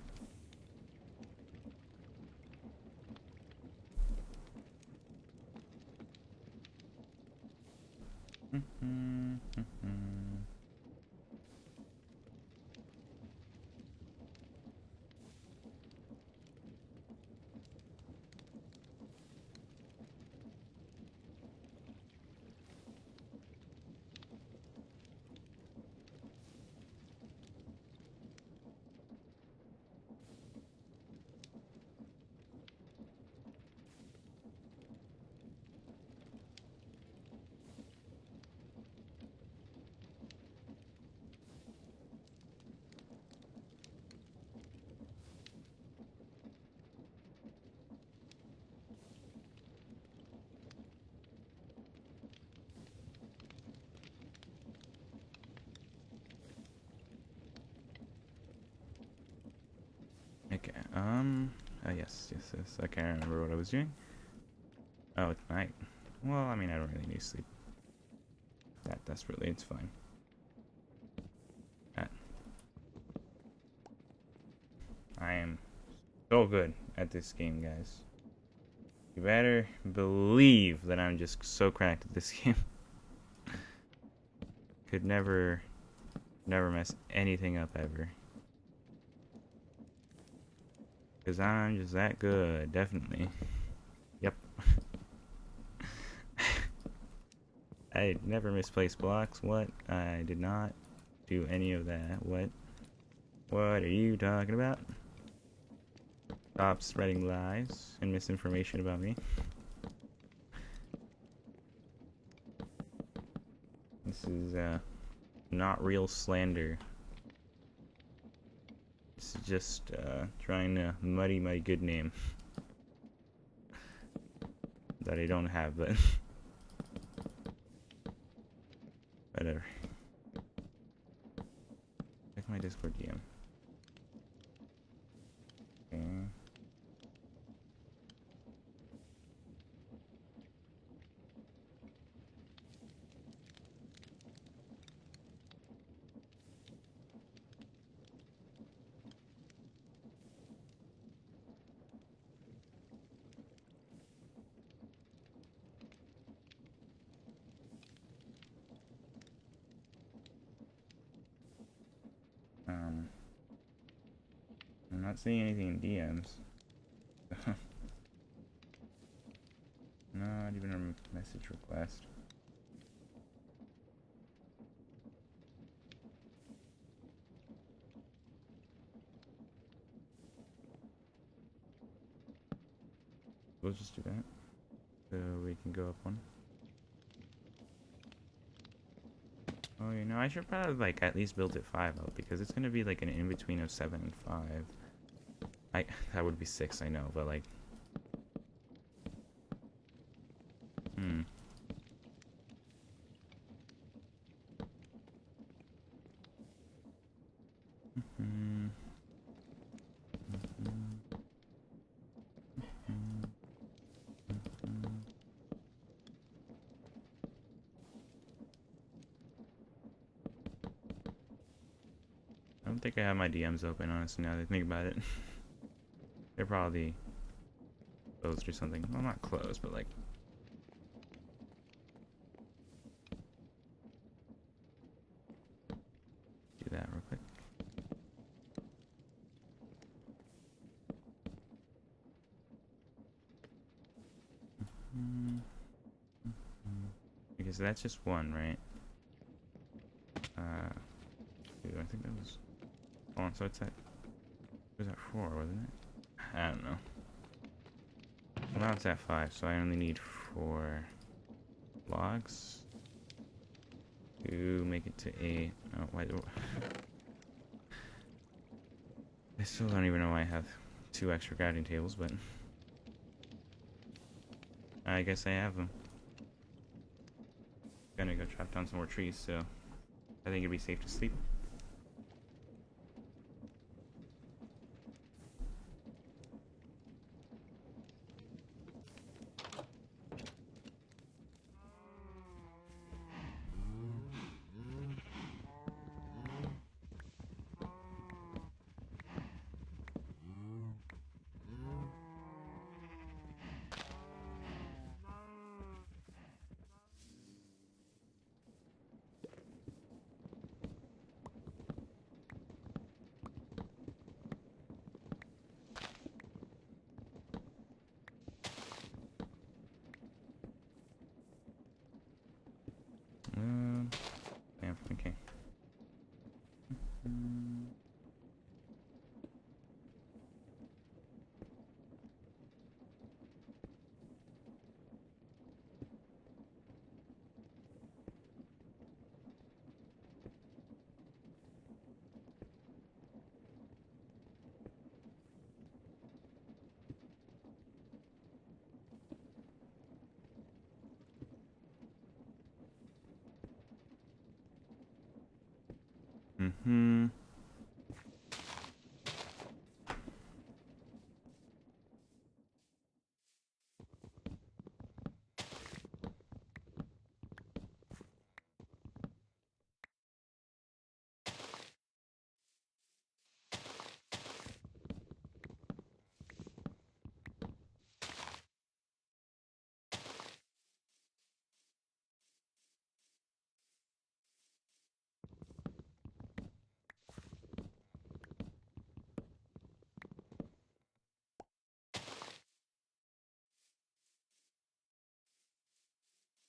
Okay, oh yes. I can't remember what I was doing. Oh, it's night. Well, I mean, I don't really need sleep. That desperately, it's fine. That. I am so good at this game, guys. You better believe that I'm just so cracked at this game. Could never mess anything up ever. Because I'm just that good, definitely. Yep. I never misplaced blocks. What? I did not do any of that. What? What are you talking about? Stop spreading lies and misinformation about me. This is, not real slander. It's just, trying to muddy my good name. That I don't have, but... whatever. Check my Discord DM. Okay. I'm not seeing anything in DMs. Not even a message request. We'll just do that. So we can go up one. Oh, you know, I should probably like at least build it 5 out because it's gonna be like an in between of 7 and 5. That would be 6, I know, but like, I don't think I have my DMs open, honestly, now that I think about it. They're probably closed or something. Well, not closed, but like... do that real quick. Because that's just one, right? Dude, I think that was... hold on, so it's at... it was at 4, wasn't it? I don't know. Well, now it's at 5, so I only need 4... logs to make it to 8. Oh, why? I still don't even know why I have 2 extra crafting tables, but I guess I have them. Gonna go chop down some more trees, so I think it'd be safe to sleep. Yeah, okay. Mm-hmm.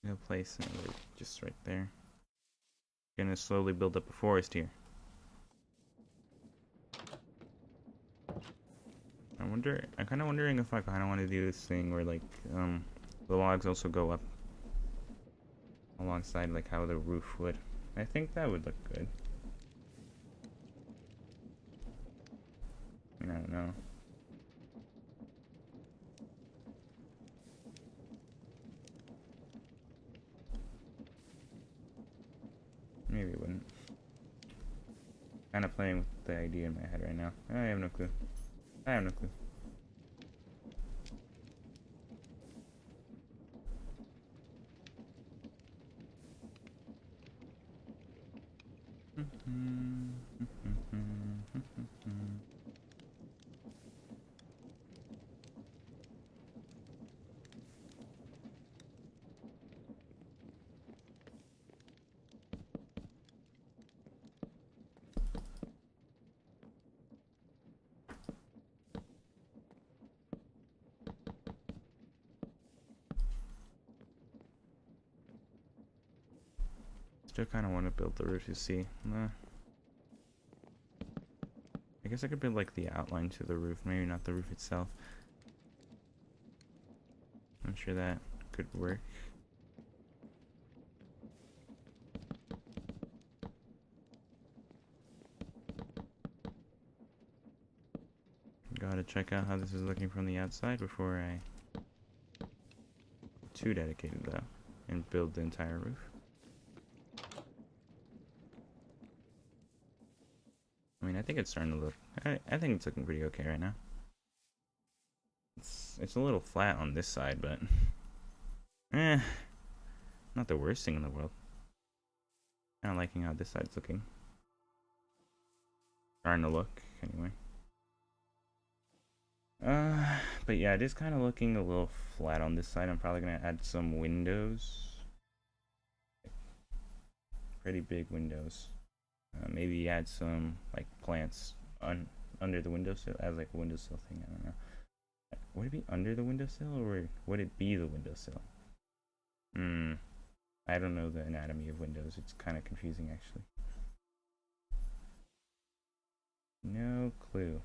No place another just right there. Gonna slowly build up a forest here. I'm kind of wondering if I kind of want to do this thing where like the logs also go up alongside like how the roof would. I think that would look good. I don't know. Maybe it wouldn't. Kind of playing with the idea in my head right now. I have no clue. I have no clue. Still kind of want to build the roof, you see. I guess I could build like the outline to the roof, maybe not the roof itself. I'm sure that could work. Gotta check out how this is looking from the outside before I get too dedicated though and build the entire roof. I mean, I think it's starting to look. I think it's looking pretty okay right now. It's a little flat on this side, but not the worst thing in the world. Kind of liking how this side's looking. Starting to look anyway. But yeah, it is kind of looking a little flat on this side. I'm probably gonna add some windows. Pretty big windows. Maybe add some like plants under the windowsill as like a windowsill thing. I don't know. Would it be under the windowsill or would it be the windowsill? I don't know the anatomy of windows. It's kind of confusing actually. No clue.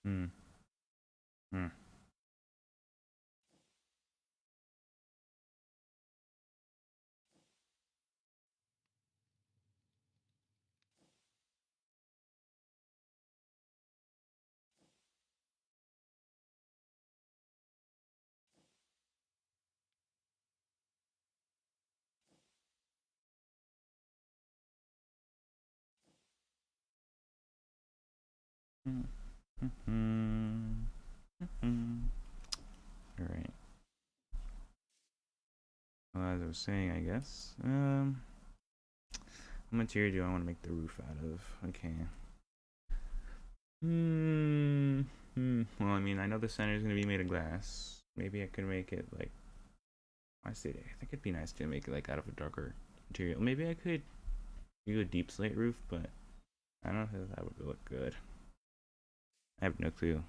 Hmm. Hmm. Hmm. Hmm. Hmm. All right. Well, as I was saying, I guess. What material do I want to make the roof out of? Okay. Hmm. Well, I mean, I know the center is gonna be made of glass. Maybe I could make it like. I say, I think it'd be nice to make it like out of a darker material. Maybe I could do a deep slate roof, but I don't know if that would look good. I have no clue.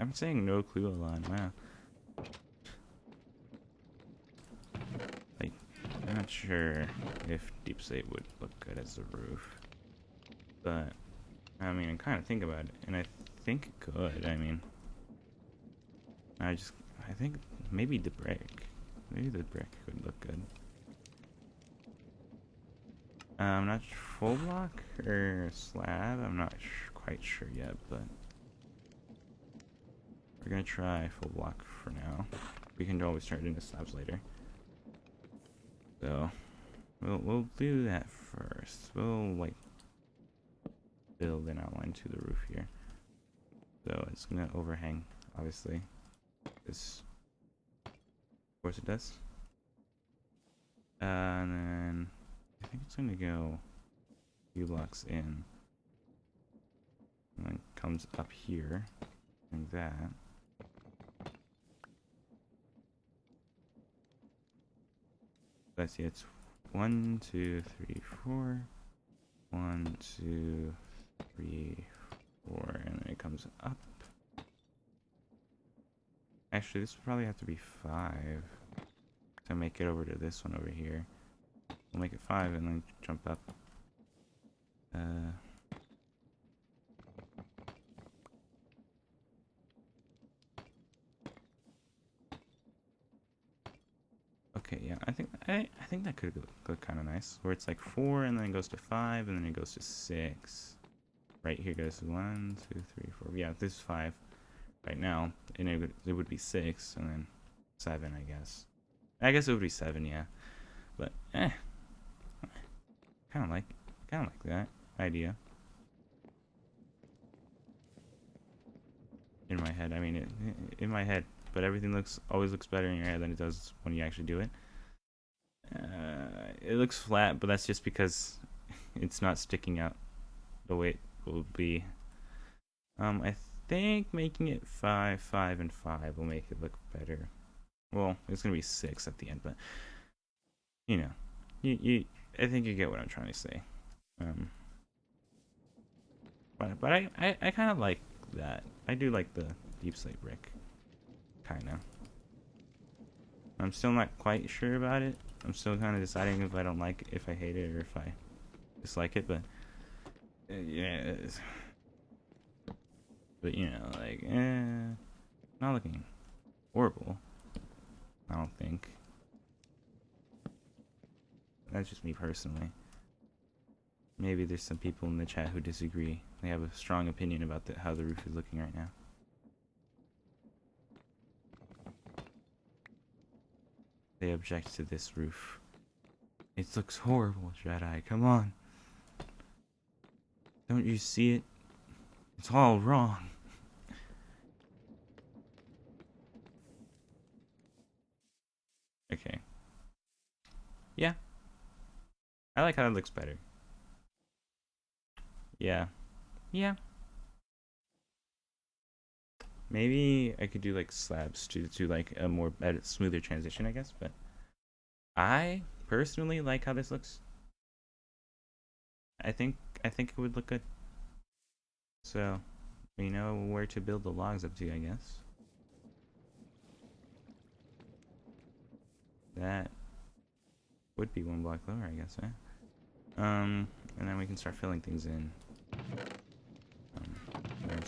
I'm saying no clue a lot. Wow. Like, I'm not sure if deep slate would look good as a roof, but I mean, I kind of think about it, and I think it could. I mean, I think maybe the brick. Maybe the brick could look good. I'm not full block or slab. I'm not quite sure yet, but we're gonna try full block for now. We can always turn it into slabs later. So we'll do that first. We'll like build an outline to the roof here. So it's gonna overhang, obviously. This, of course, it does. And then I think it's gonna go a few blocks in, and then comes up here, like that. Let's see, it's 1, 2, 3, 4. 1, 2, 3, 4, and then it comes up. Actually, this would probably have to be 5 to make it over to this one over here. We'll make it 5 and then jump up. Okay, yeah, I think that could look kind of nice. Where it's like 4 and then it goes to 5 and then it goes to 6. Right here goes 1, 2, 3, 4. Yeah, this is 5 right now, and it would be 6 and then 7, I guess. I guess it would be 7, yeah. But kind of like that idea. In my head, I mean, in my head, but everything always looks better in your head than it does when you actually do it. It looks flat, but that's just because it's not sticking out the way it will be. I think making it 5, 5, and 5 will make it look better. Well, it's gonna be 6 at the end, but you know, I think you get what I'm trying to say. Um, but I kind of like that. I do like the deep slate brick, kind of. I'm still not quite sure about it. I'm still kind of deciding if if I hate it or if I dislike it. But yeah, but you know, like, not looking horrible. I don't think. That's just me personally. Maybe there's some people in the chat who disagree. They have a strong opinion about how the roof is looking right now. They object to this roof. It looks horrible, Jedi. Come on. Don't you see it? It's all wrong. Okay. Yeah. I like how it looks better. Yeah. Yeah. Maybe I could do like slabs to like a more better, smoother transition, I guess. But I personally like how this looks. I think it would look good. So we know where to build the logs up to, I guess. That would be 1 block lower, I guess, right? And then we can start filling things in.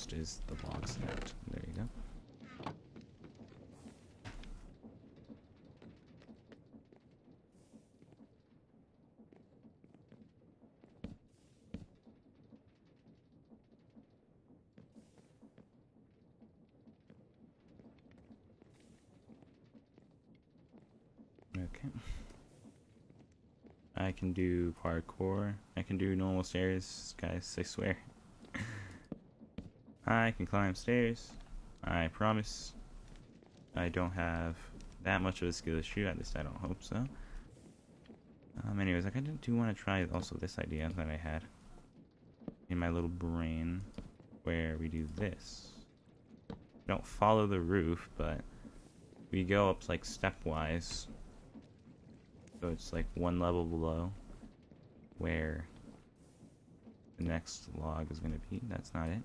first is the log set. There you go. Okay. I can do parkour. I can do normal stairs, guys, I swear. I can climb stairs. I promise. I don't have that much of a skill issue, at least I don't hope so. Anyways, like, I do want to try also this idea that I had in my little brain, where we do this. We don't follow the roof, but we go up like stepwise. So it's like one level below where the next log is going to be. That's not it.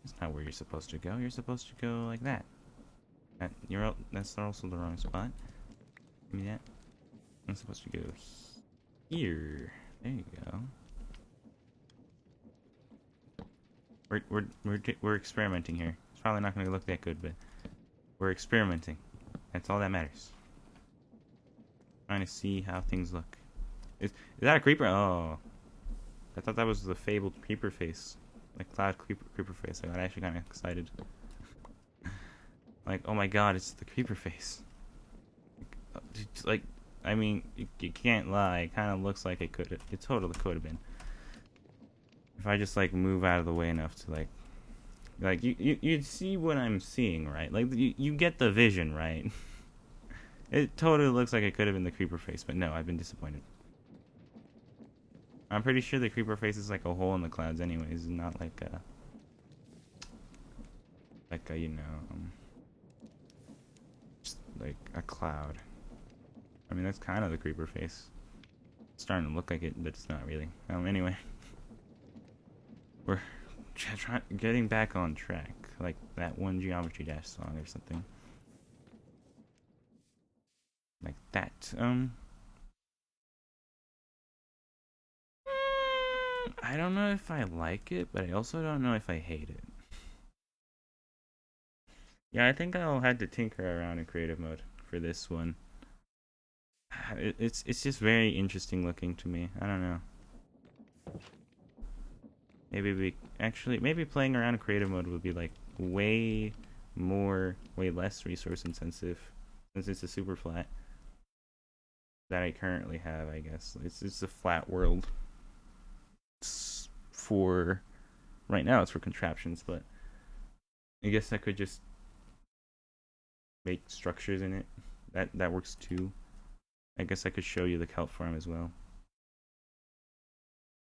That's not where you're supposed to go. You're supposed to go like that. That's also the wrong spot. Give me that. I'm supposed to go here. There you go. We're experimenting here. It's probably not going to look that good, but we're experimenting. That's all that matters. Trying to see how things look. Is that a creeper? Oh, I thought that was the fabled creeper face, like cloud creeper face. I got actually kind of excited. Like, oh my god, it's the creeper face. Like, I mean, you can't lie. It kind of looks like it could. It totally could have been. If I just like move out of the way enough to like you'd see what I'm seeing, right? Like you get the vision, right? It totally looks like it could have been the creeper face, but no, I've been disappointed. I'm pretty sure the creeper face is like a hole in the clouds anyways, not like a you know, just like a cloud. I mean, that's kind of the creeper face. It's starting to look like it, but it's not really. Anyway. We're getting back on track, like that one Geometry Dash song or something. Like that. I don't know if I like it, but I also don't know if I hate it. Yeah, I think I'll have to tinker around in creative mode for this one. It's just very interesting looking to me. I don't know. Maybe playing around in creative mode would be like way less resource intensive, since it's a super flat that I currently have. I guess it's a flat world. It's for right now, it's for contraptions, but I guess I could just make structures in it. That works too. I guess I could show you the kelp farm as well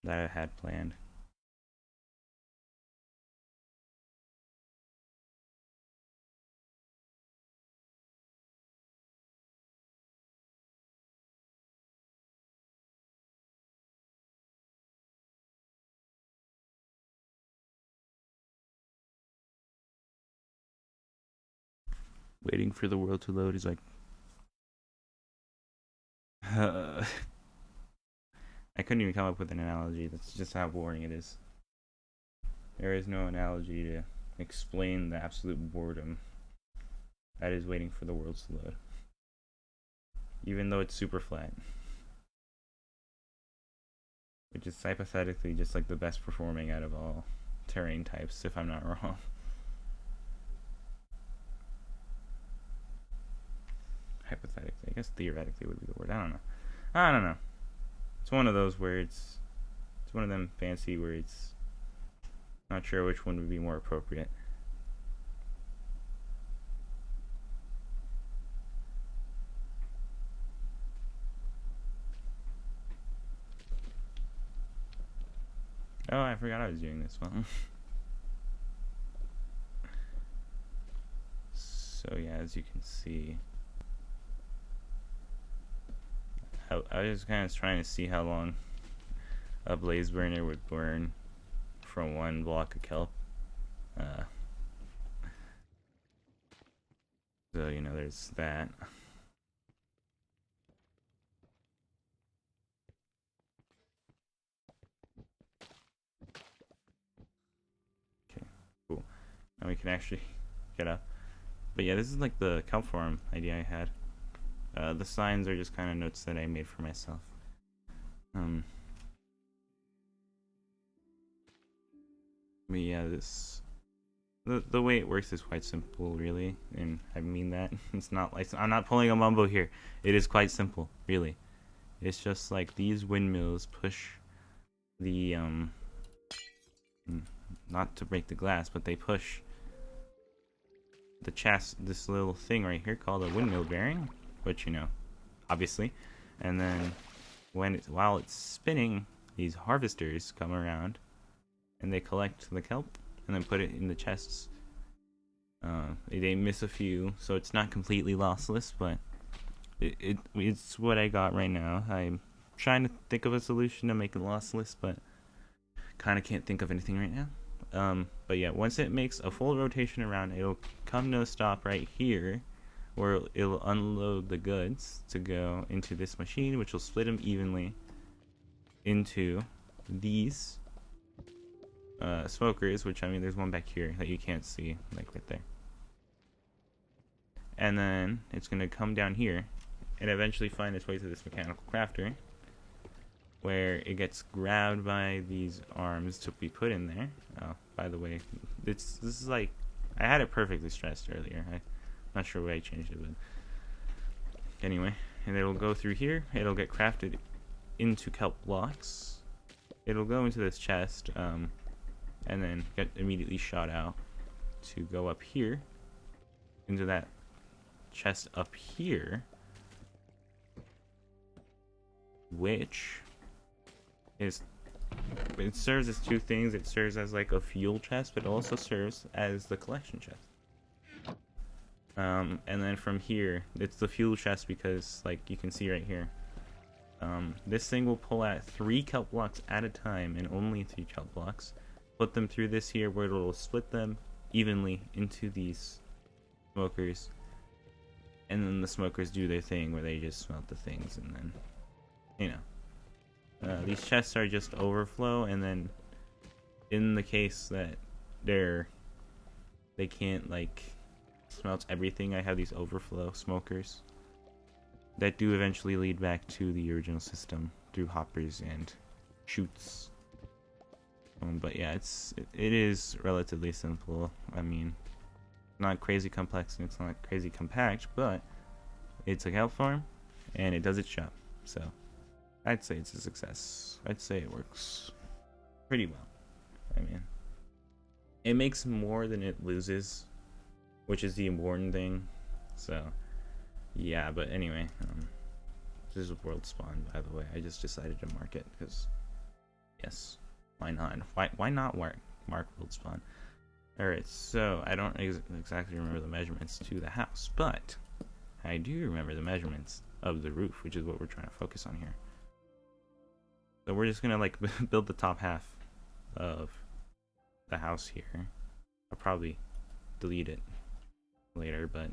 that I had planned. Waiting for the world to load is like I couldn't even come up with an analogy. That's just how boring it is. There is no analogy to explain the absolute boredom that is waiting for the world to load. Even though it's super flat. Which is hypothetically just like the best performing out of all terrain types, if I'm not wrong. Hypothetically. I guess theoretically would be the word. I don't know. It's one of those words. It's one of them fancy words. Not sure which one would be more appropriate. Oh, I forgot I was doing this one. So yeah, as you can see, I was kind of trying to see how long a blaze burner would burn from one block of kelp. So you know, there's that. Okay. and we can actually get up. But yeah, this is like the kelp farm idea I had. The signs are just kind of notes that I made for myself. But yeah, the way it works is quite simple, really, and I mean that. It's not like I'm not pulling a mumbo here. It is quite simple, really. It's just like these windmills push the not to break the glass, but they push the this little thing right here called a windmill bearing, which you know, obviously, and then while it's spinning, these harvesters come around and they collect the kelp and then put it in the chests. They miss a few, so it's not completely lossless, but it's what I got right now. I'm trying to think of a solution to make it lossless, but kind of can't think of anything right now. But yeah, once it makes a full rotation around, it'll come to a stop right here, where it'll unload the goods to go into this machine, which will split them evenly into these smokers, which I mean there's one back here that you can't see, like right there. And then it's going to come down here and eventually find its way to this mechanical crafter, where it gets grabbed by these arms to be put in there. Oh, by the way, this is like, I had it perfectly stressed earlier. I'm not sure why I changed it, but anyway. And it'll go through here. It'll get crafted into kelp blocks. It'll go into this chest, and then get immediately shot out to go up here into that chest up here, which is, it serves as two things. It serves as like a fuel chest, but it also serves as the collection chest. And then from here, it's the fuel chest because, like you can see right here, this thing will pull out 3 kelp blocks at a time, and only 3 kelp blocks. Put them through this here, where it'll split them evenly into these smokers, and then the smokers do their thing where they just smelt the things, and then, you know, these chests are just overflow, and then in the case that they can't like smelt everything, I have these overflow smokers that do eventually lead back to the original system through hoppers and chutes. But yeah, it is relatively simple. I mean, not crazy complex and it's not crazy compact, but it's a kelp farm and it does its job. So I'd say it's a success. I'd say it works pretty well. I mean, it makes more than it loses, which is the important thing. So yeah, but anyway, this is world spawn, by the way. I just decided to mark it because, yes, why not? Why not mark world spawn? Alright, so I don't exactly remember the measurements to the house, but I do remember the measurements of the roof, which is what we're trying to focus on here. So we're just gonna like build the top half of the house here. I'll probably delete it later, but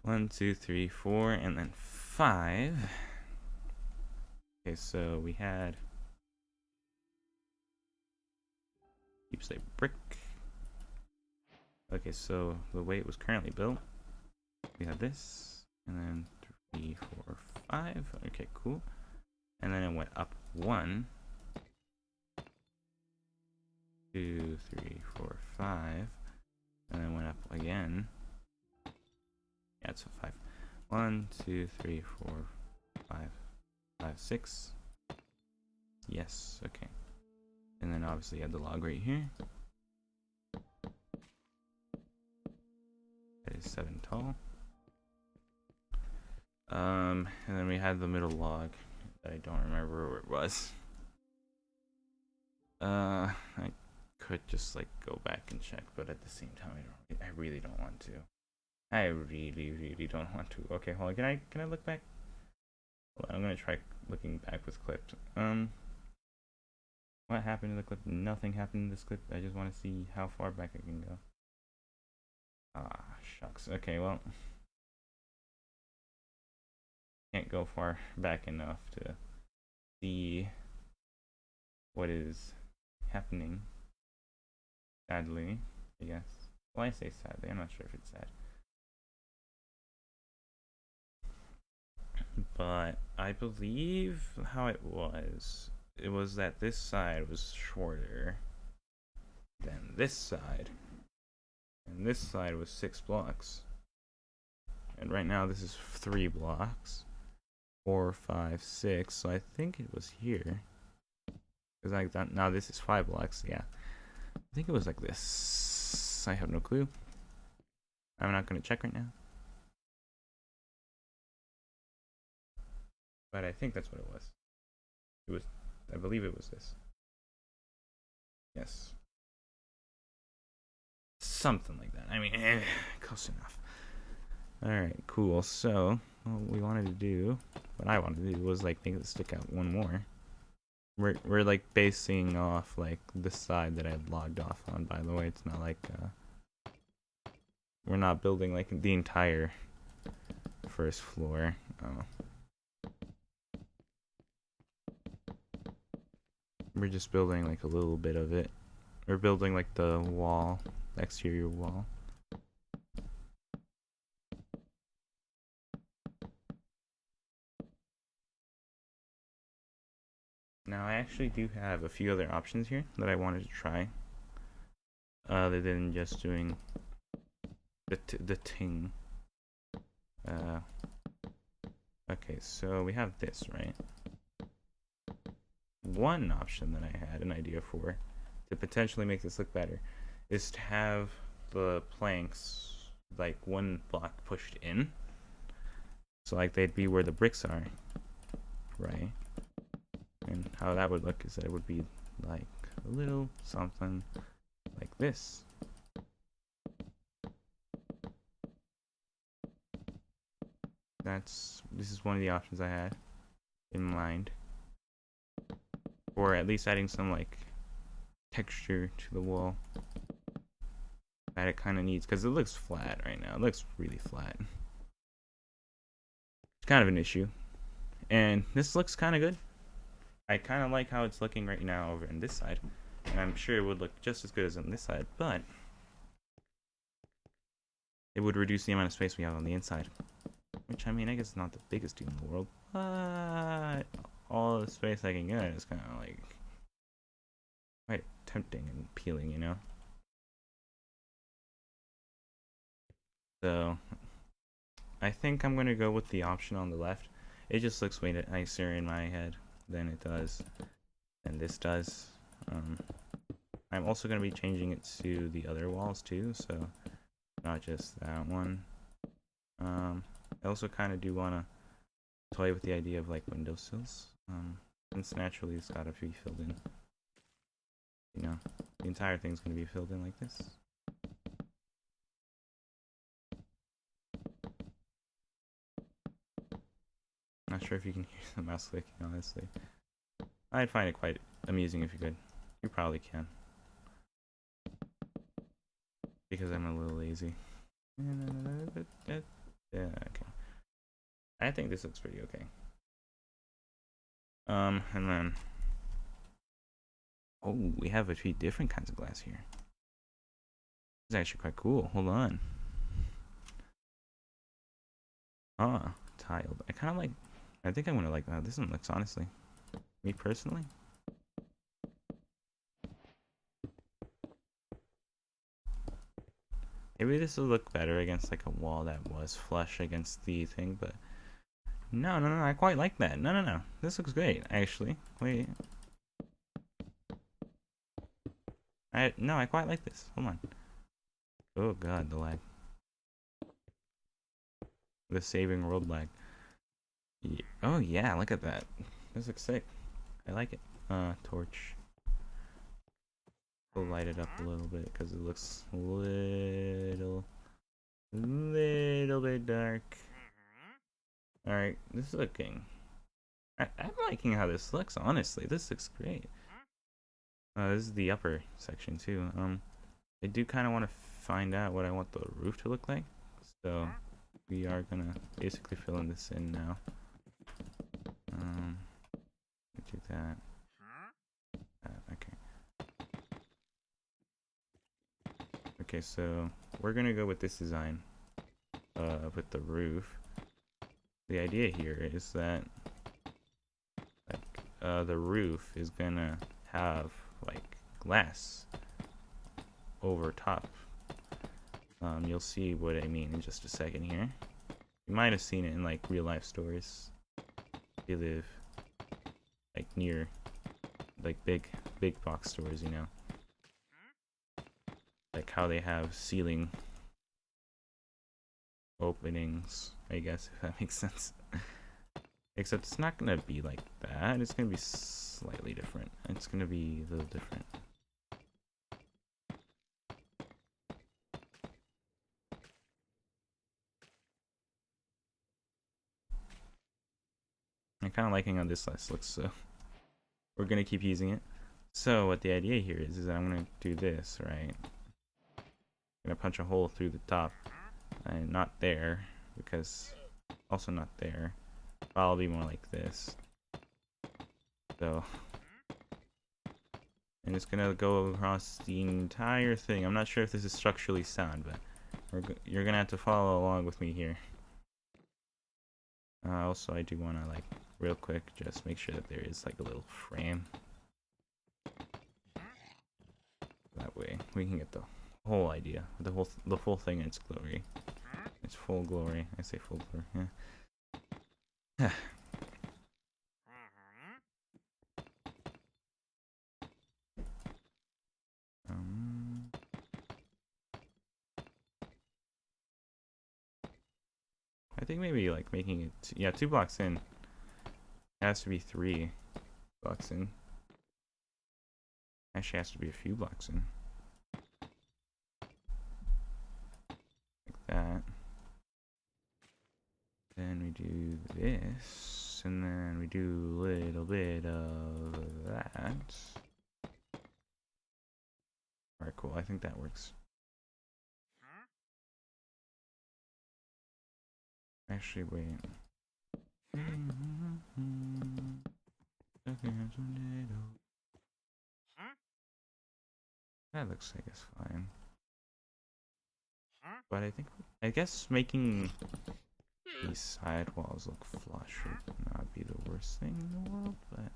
1, 2, 3, 4, and then 5. Okay, so we had keep say brick. Okay, so the way it was currently built, we have this, and then 3, 4, 5. Okay, cool. And then it went up 1, 2, 3, 4, 5, and then went up again. Yeah, it's a 5. 1, 2, 3, 4, 5, 5, 6. Yes, okay. And then obviously you have the log right here. That is 7 tall. And then we had the middle log that I don't remember where it was. I could just like go back and check, but at the same time I really don't want to. I really don't want to. Okay, hold on. Can I look back? Hold on, I'm gonna try looking back with clips. What happened in the clip? Nothing happened in this clip. I just want to see how far back I can go. Ah, shucks. Okay, well, can't go far back enough to see what is happening Sadly, I guess. Well, I say sadly. I'm not sure if it's sad. But I believe how it was that this side was shorter than this side. And this side was 6 blocks. And right now this is 3 blocks. 4, 5, 6. So I think it was here. Because I thought now this is 5 blocks. Yeah. I think it was like this. I have no clue. I'm not going to check right now. But I think that's what it was. I believe it was this. Yes. Something like that. I mean, close enough. Alright, cool. So, what we wanted to do, what I wanted to do was like make it stick out one more. We're like basing off like the side that I logged off on, by the way. It's not like, we're not building like the entire first floor. We're just building like a little bit of it. We're building like the wall, the exterior wall. Now I actually do have a few other options here that I wanted to try. Other than just doing the ting. Okay, so we have this, right? One option that I had an idea for to potentially make this look better is to have the planks like one block pushed in. So like they'd be where the bricks are, right? And how that would look is that it would be like a little something like this. This is one of the options I had in mind. Or at least adding some like texture to the wall that it kind of needs, because it looks flat right now. It looks really flat. It's kind of an issue. And this looks kind of good. I kind of like how it's looking right now over on this side. And I'm sure it would look just as good as on this side, but it would reduce the amount of space we have on the inside. Which, I mean, I guess is not the biggest deal in the world, but all the space I can get is kind of like quite tempting and appealing, you know? So, I think I'm going to go with the option on the left. It just looks way nicer in my head than it does, and this does. I'm also going to be changing it to the other walls too, so not just that one. I also kind of do want to toy with the idea of like windowsills, since naturally it's got to be filled in. You know, the entire thing's going to be filled in like this. Not sure if you can hear the mouse clicking, honestly. I'd find it quite amusing if you could. You probably can. Because I'm a little lazy. Yeah, okay. I think this looks pretty okay. And then... oh, we have a few different kinds of glass here. It's actually quite cool. Hold on. Ah, tiled. I kind of like... I think I'm gonna like that. This one looks, honestly. Me personally. Maybe this will look better against like a wall that was flush against the thing, but... no, I quite like that. No. This looks great, actually. Wait. I quite like this. Hold on. Oh god, the lag. The saving world lag. Yeah. Oh yeah, look at that. This looks sick. I like it. Torch. We'll light it up a little bit because it looks a little bit dark. Alright, this is looking... I'm liking how this looks, honestly. This looks great. This is the upper section too. I do kind of want to find out what I want the roof to look like. So we are gonna basically fill in this in now. Do that. Okay. Okay, so we're gonna go with this design with the roof. The idea here is that like the roof is gonna have like glass over top. You'll see what I mean in just a second here. You might have seen it in like real life stores. You live like near like big box stores, you know, like how they have ceiling openings, I guess, if that makes sense. Except it's not gonna be like that. It's gonna be slightly different. It's gonna be a little different. I'm kind of liking how this looks, so we're gonna keep using it. So what the idea here is that I'm gonna do this, right? I'm gonna punch a hole through the top, and not there, because also not there. I'll be more like this. So, and it's gonna go across the entire thing. I'm not sure if this is structurally sound, but you're gonna have to follow along with me here. Also, I do want to like real quick just make sure that there is like a little frame. That way we can get the whole idea, the full thing in its glory. It's full glory. I say full glory. Yeah. I think maybe like making it, yeah, 2 blocks in. It has to be 3 blocks in. Actually, has to be a few blocks in. Like that. Then we do this, and then we do a little bit of that. Alright, cool. I think that works. Actually, wait. That looks, I guess, fine. But I guess making these side walls look flush would not be the worst thing in the world, but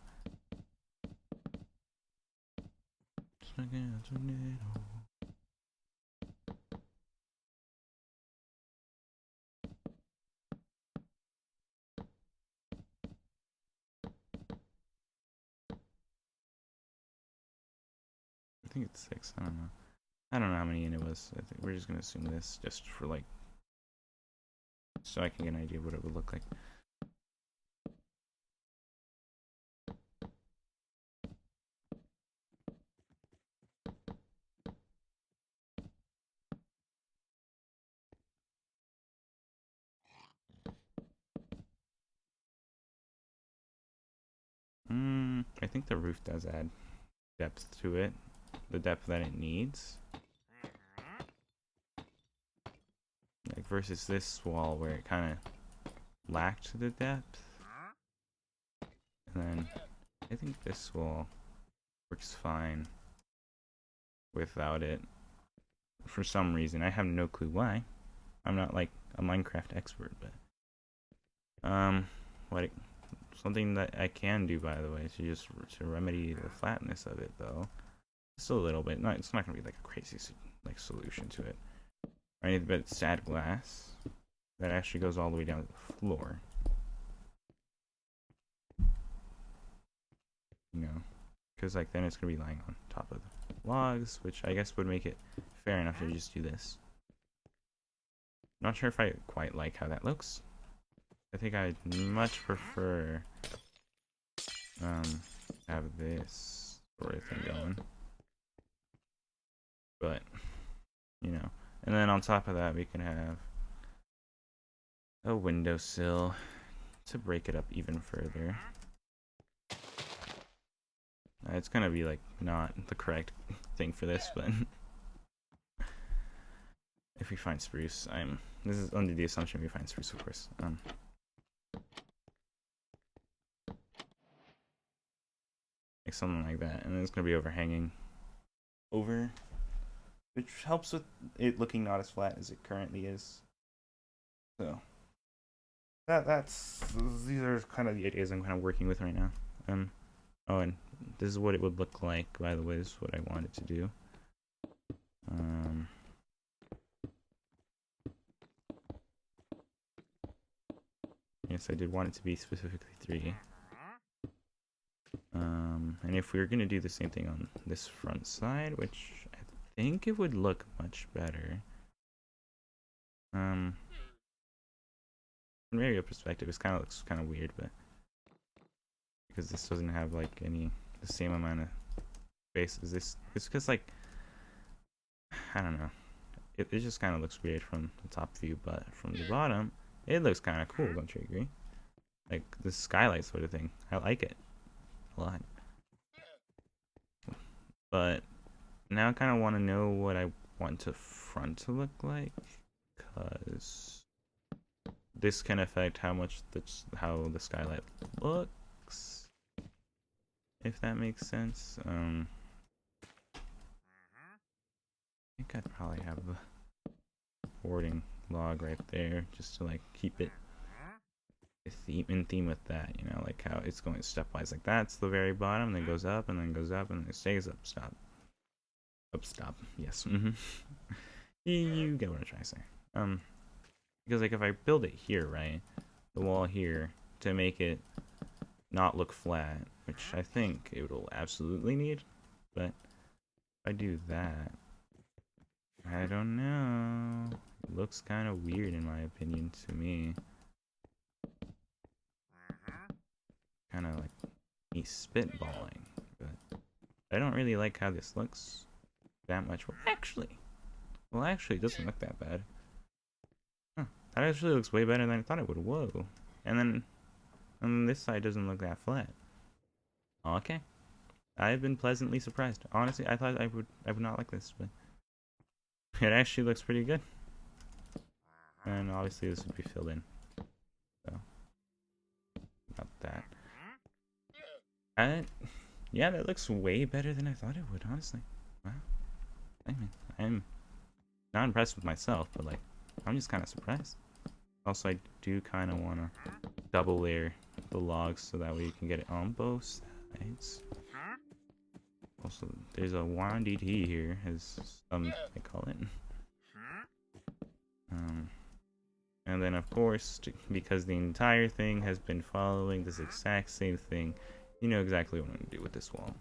I think it's 6. I don't know. I don't know how many in it was. I think we're just gonna assume this just for like, so I can get an idea of what it would look like. I think the roof does add depth to it, the depth that it needs. Like versus this wall where it kind of lacked the depth. And then I think this wall works fine without it. For some reason, I have no clue why. I'm not like a Minecraft expert, but something that I can do, by the way, to remedy the flatness of it, though, just a little bit. No, it's not gonna be like a crazy like solution to it, right? But it's add glass that actually goes all the way down to the floor. You know, because like then it's gonna be lying on top of the logs, which I guess would make it fair enough to just do this. Not sure if I quite like how that looks. I think I'd much prefer have this sort of thing going. But you know, and then on top of that we can have a windowsill to break it up even further. It's gonna be like not the correct thing for this, but if we find spruce, this is under the assumption we find spruce, of course. Like something like that, and then it's gonna be overhanging over which helps with it looking not as flat as it currently is. So that's these are kind of the ideas I'm kind of working with right now. Oh, and this is what it would look like. By the way, this is what I wanted to do. Yes, I did want it to be specifically 3. And if we were gonna do the same thing on this front side, which I think it would look much better. From area perspective, it kind of looks kind of weird, but because this doesn't have like the same amount of space as this, it's because like I don't know, it just kind of looks weird from the top view, but from the bottom, it looks kind of cool. Don't you agree? Like the skylight sort of thing. I like it a lot. But now I kind of want to know what I want the front to look like, because this can affect how how the skylight looks, if that makes sense. I think I'd probably have the boarding log right there just to like keep it in theme with that, you know, like how it's going stepwise. Like that's the very bottom, then goes up and then goes up and then it stays up. Stop. Up. Stop. Yes. You get what I'm trying to say. Because like if I build it here, right, the wall here to make it not look flat, which I think it will absolutely need, but if I do that, I don't know. It looks kind of weird in my opinion to me. Kind of like me spitballing, but I don't really like how this looks that much. Well, actually, it doesn't look that bad. Huh. That actually looks way better than I thought it would. Whoa. And then this side doesn't look that flat. Okay. I've been pleasantly surprised. Honestly, I thought I would not like this, but it actually looks pretty good. And obviously this would be filled in. So not that. Yeah, that looks way better than I thought it would, honestly. Wow. I mean, I'm not impressed with myself, but like I'm just kind of surprised. Also, I do kind of want to double layer the logs so that way you can get it on both sides. Also, there's a WANDT here, as some they call it. And then, of course, because the entire thing has been following this exact same thing, you know exactly what I'm going to do with this wall.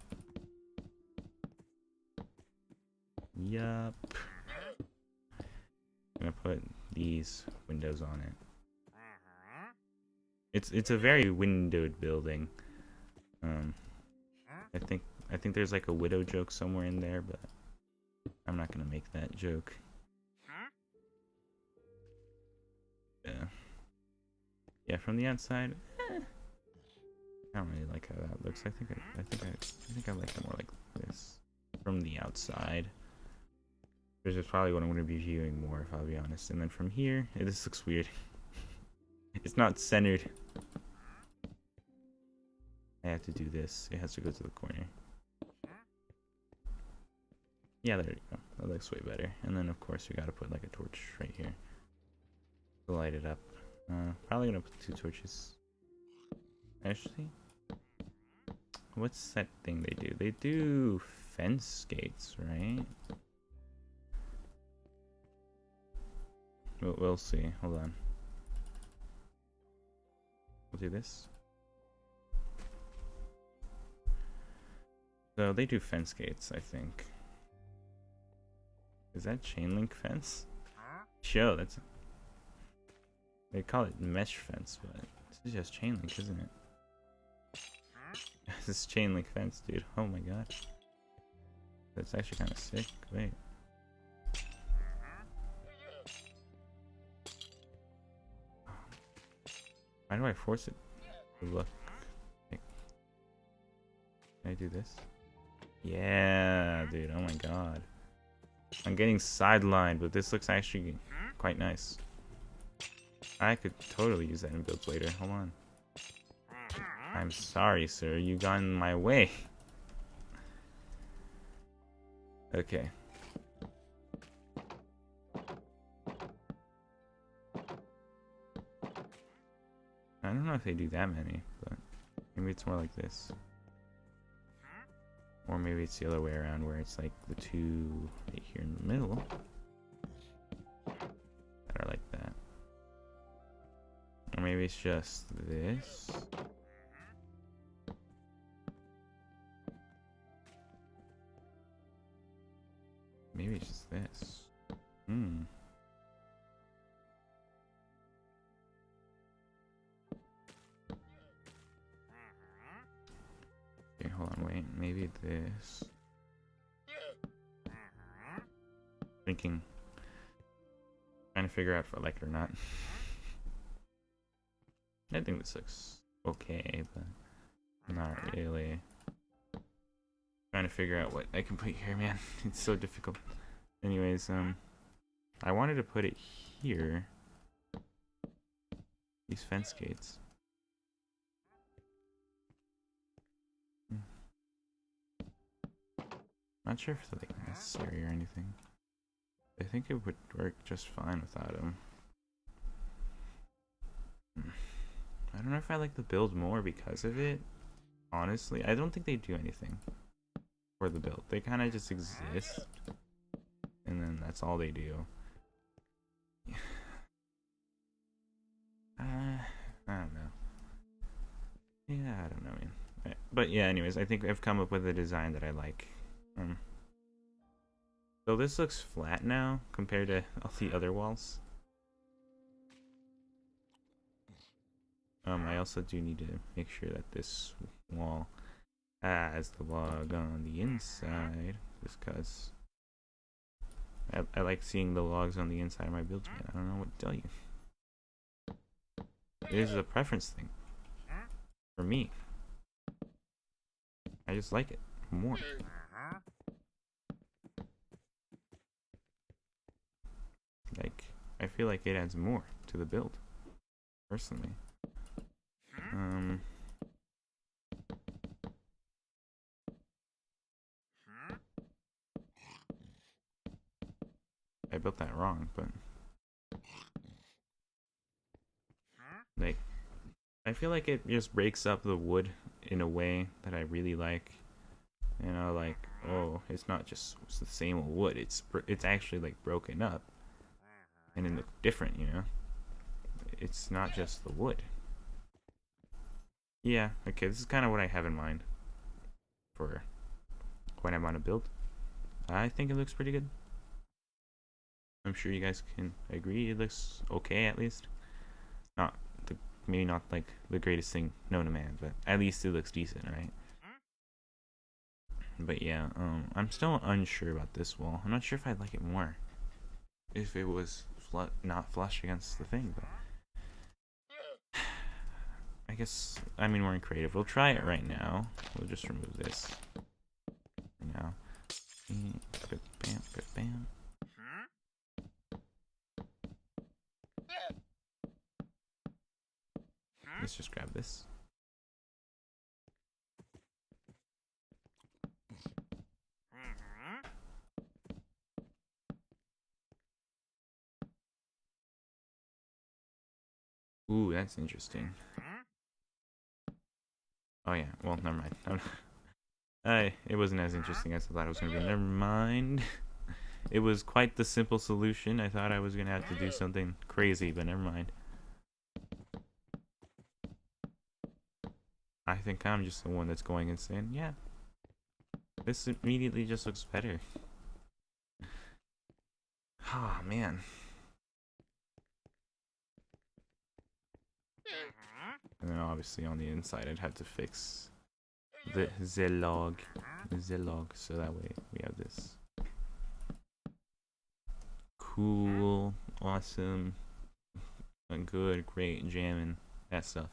Yup. I'm going to put these windows on it. It's a very windowed building. I think there's like a widow joke somewhere in there, but I'm not gonna make that joke. Yeah, from the outside, I don't really like how that looks. I think I like it more like this from the outside. Which is probably what I'm gonna be viewing more, if I'll be honest. And then from here, this looks weird. It's not centered. I have to do this. It has to go to the corner. Yeah, there you go. That looks way better. And then of course we gotta put like a torch right here to light it up. Probably gonna put 2 torches. Actually, what's that thing they do? They do fence gates, right? We'll see. Hold on. We'll do this. So they do fence gates, I think. Is that chain link fence? Sure, that's. They call it mesh fence, but this is just chain link, isn't it? This is chain link fence, dude. Oh my god. That's actually kind of sick. Wait. Why do I force it to look? Like, can I do this? Yeah, dude. Oh my god. I'm getting sidelined, but this looks actually quite nice. I could totally use that in builds later. Hold on. I'm sorry, sir. You got in my way. Okay. I don't know if they do that many, but maybe it's more like this. Or maybe it's the other way around, where it's like the two right here in the middle that are like that. Or maybe it's just this. Maybe it's just this. Okay, hold on, wait. Maybe this. Thinking. Trying to figure out if I like it or not. I think this looks okay, but not really. Trying to figure out what I can put here, man. It's so difficult. Anyways, I wanted to put it here. These fence gates. Not sure if they're like necessary or anything. I think it would work just fine without them. I don't know if I like the build more because of it. Honestly, I don't think they do anything for the build. They kind of just exist, and then that's all they do. I don't know. Yeah, I don't know, man. But yeah, anyways, I think I've come up with a design that I like. So this looks flat now compared to all the other walls. I also do need to make sure that this wall has the log on the inside, just because I like seeing the logs on the inside of my builds, man. I don't know what to tell you. It is a preference thing for me. I just like it more. Like, I feel like it adds more to the build, personally. I built that wrong, but like, I feel like it just breaks up the wood in a way that I really like. You know, like, oh, it's not just the same old wood. It's actually like broken up, and it looks different. You know, it's not just the wood. Yeah, okay, this is kind of what I have in mind for when I want to build. I think it looks pretty good. I'm sure you guys can agree it looks okay, at least. Maybe not like the greatest thing known to man, but at least it looks decent, right? But yeah, I'm still unsure about this wall. I'm not sure if I'd like it more if it was not flush against the thing, but I guess, I mean, we're in creative. We'll try it right now. We'll just remove this for now. Bam, bam. Let's just grab this. Ooh, that's interesting. Oh yeah, well, never mind. It wasn't as interesting as I thought it was going to be. Never mind. It was quite the simple solution. I thought I was going to have to do something crazy, but never mind. I think I'm just the one that's going insane. Yeah. This immediately just looks better. Oh, man. And then obviously on the inside I'd have to fix the log, so that way we have this. Cool, awesome, good, great, jamming, that stuff.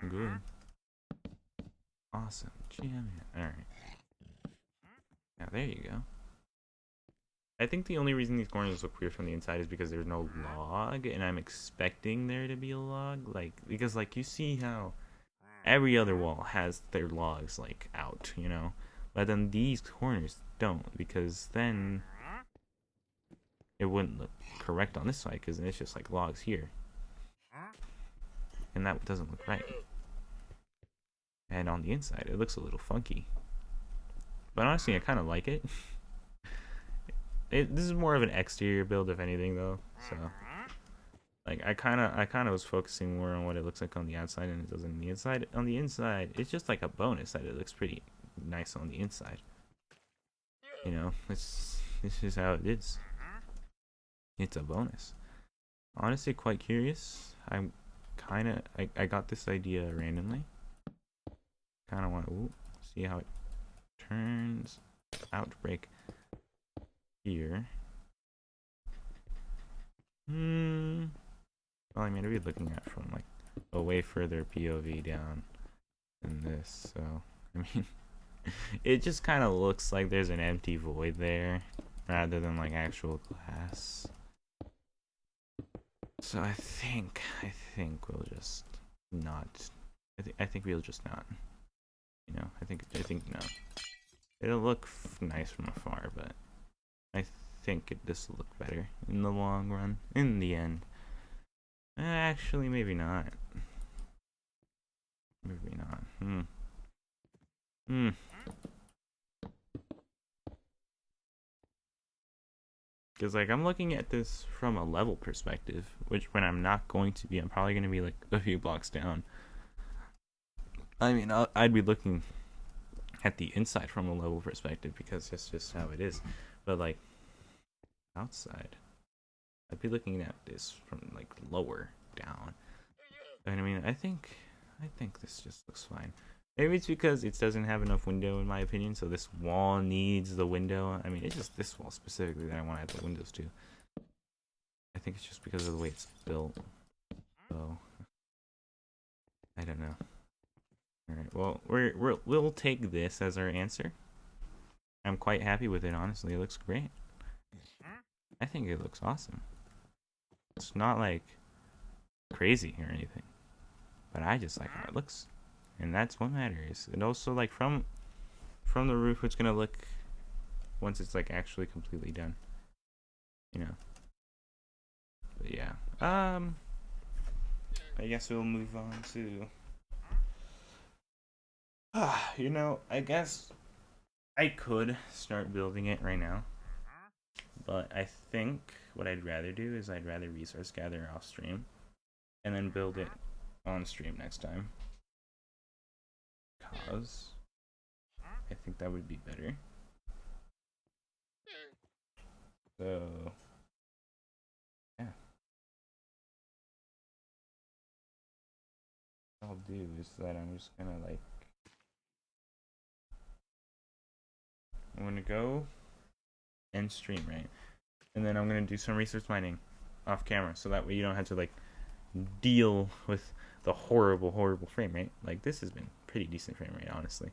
Good, awesome, jamming. Alright. Now there you go. I think the only reason these corners look weird from the inside is because there's no log, and I'm expecting there to be a log, like, because like you see how every other wall has their logs like out, you know, but then these corners don't, because then it wouldn't look correct on this side, because it's just like logs here. and that doesn't look right. And on the inside, it looks a little funky. But honestly, I kind of like it. This is more of an exterior build, if anything, though. So, like, I kind of was focusing more on what it looks like on the outside than it does on the inside. On the inside, it's just like a bonus that it looks pretty nice on the inside. You know, this is how it is. It's a bonus. Honestly, quite curious. I'm I got this idea randomly. Kind of want to see how it turns out to break here. Well, I mean, I'd be looking at from like a way further POV down than this, so I mean, it just kind of looks like there's an empty void there rather than like actual glass. So I think we'll just not. I think we'll just not. You know, I think no. It'll look nice from afar, but I think this will look better in the long run. In the end, actually, maybe not. Maybe not. Because, like, I'm looking at this from a level perspective, which when I'm not going to be, I'm probably going to be, like, a few blocks down. I mean, I'd be looking at the inside from a level perspective because that's just how it is. But, like, outside, I'd be looking at this from, like, lower down. And, I mean, I think this just looks fine. Maybe it's because it doesn't have enough window in my opinion, so this wall needs the window. I mean, it's just this wall specifically that I want to add the windows to. I think it's just because of the way it's built. So I don't know. All right, well, we'll take this as our answer. I'm quite happy with it, honestly. It looks great. I think it looks awesome. It's not like crazy or anything, but I just like how it looks. And that's what matters. And also, like, from the roof, it's gonna look once it's like actually completely done. You know. But yeah. I guess we'll move on to. You know, I guess I could start building it right now, but I think what I'd rather do is I'd rather resource gather off stream, and then build it on stream next time. Cause I think that would be better. So yeah, what I'll do is that I'm just gonna like I'm gonna go and stream, right? And then I'm gonna do some research mining off camera, so that way you don't have to like deal with the horrible frame rate. Like, this has been pretty decent frame rate, honestly.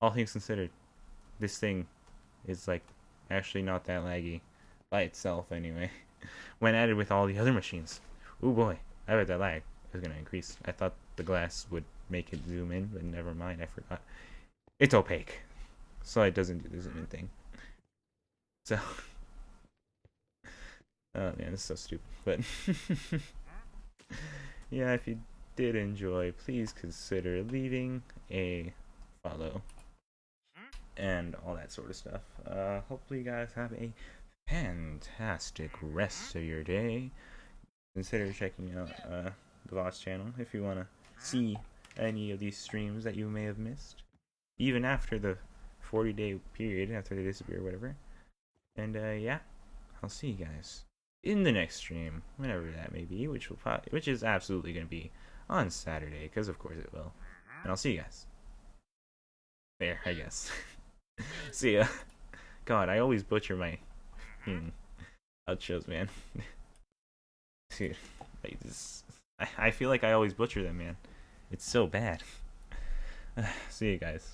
All things considered, this thing is like actually not that laggy by itself anyway. When added with all the other machines, oh boy, I bet that lag is gonna increase. I thought the glass would make it zoom in, but never mind, I forgot. It's opaque, so it doesn't do the zoom in thing. So, oh man, this is so stupid. But yeah, if you did enjoy, please consider leaving a follow and all that sort of stuff. Hopefully you guys have a fantastic rest of your day. Consider checking out the Voss channel if you want to see any of these streams that you may have missed, even after the 40-day period, after they disappear or whatever. And yeah, I'll see you guys in the next stream, whenever that may be, which is absolutely going to be on Saturday, because of course it will. And I'll see you guys there, I guess. See ya. God, I always butcher my outros, man. Dude, like this, I feel like I always butcher them, man. It's so bad. See you guys.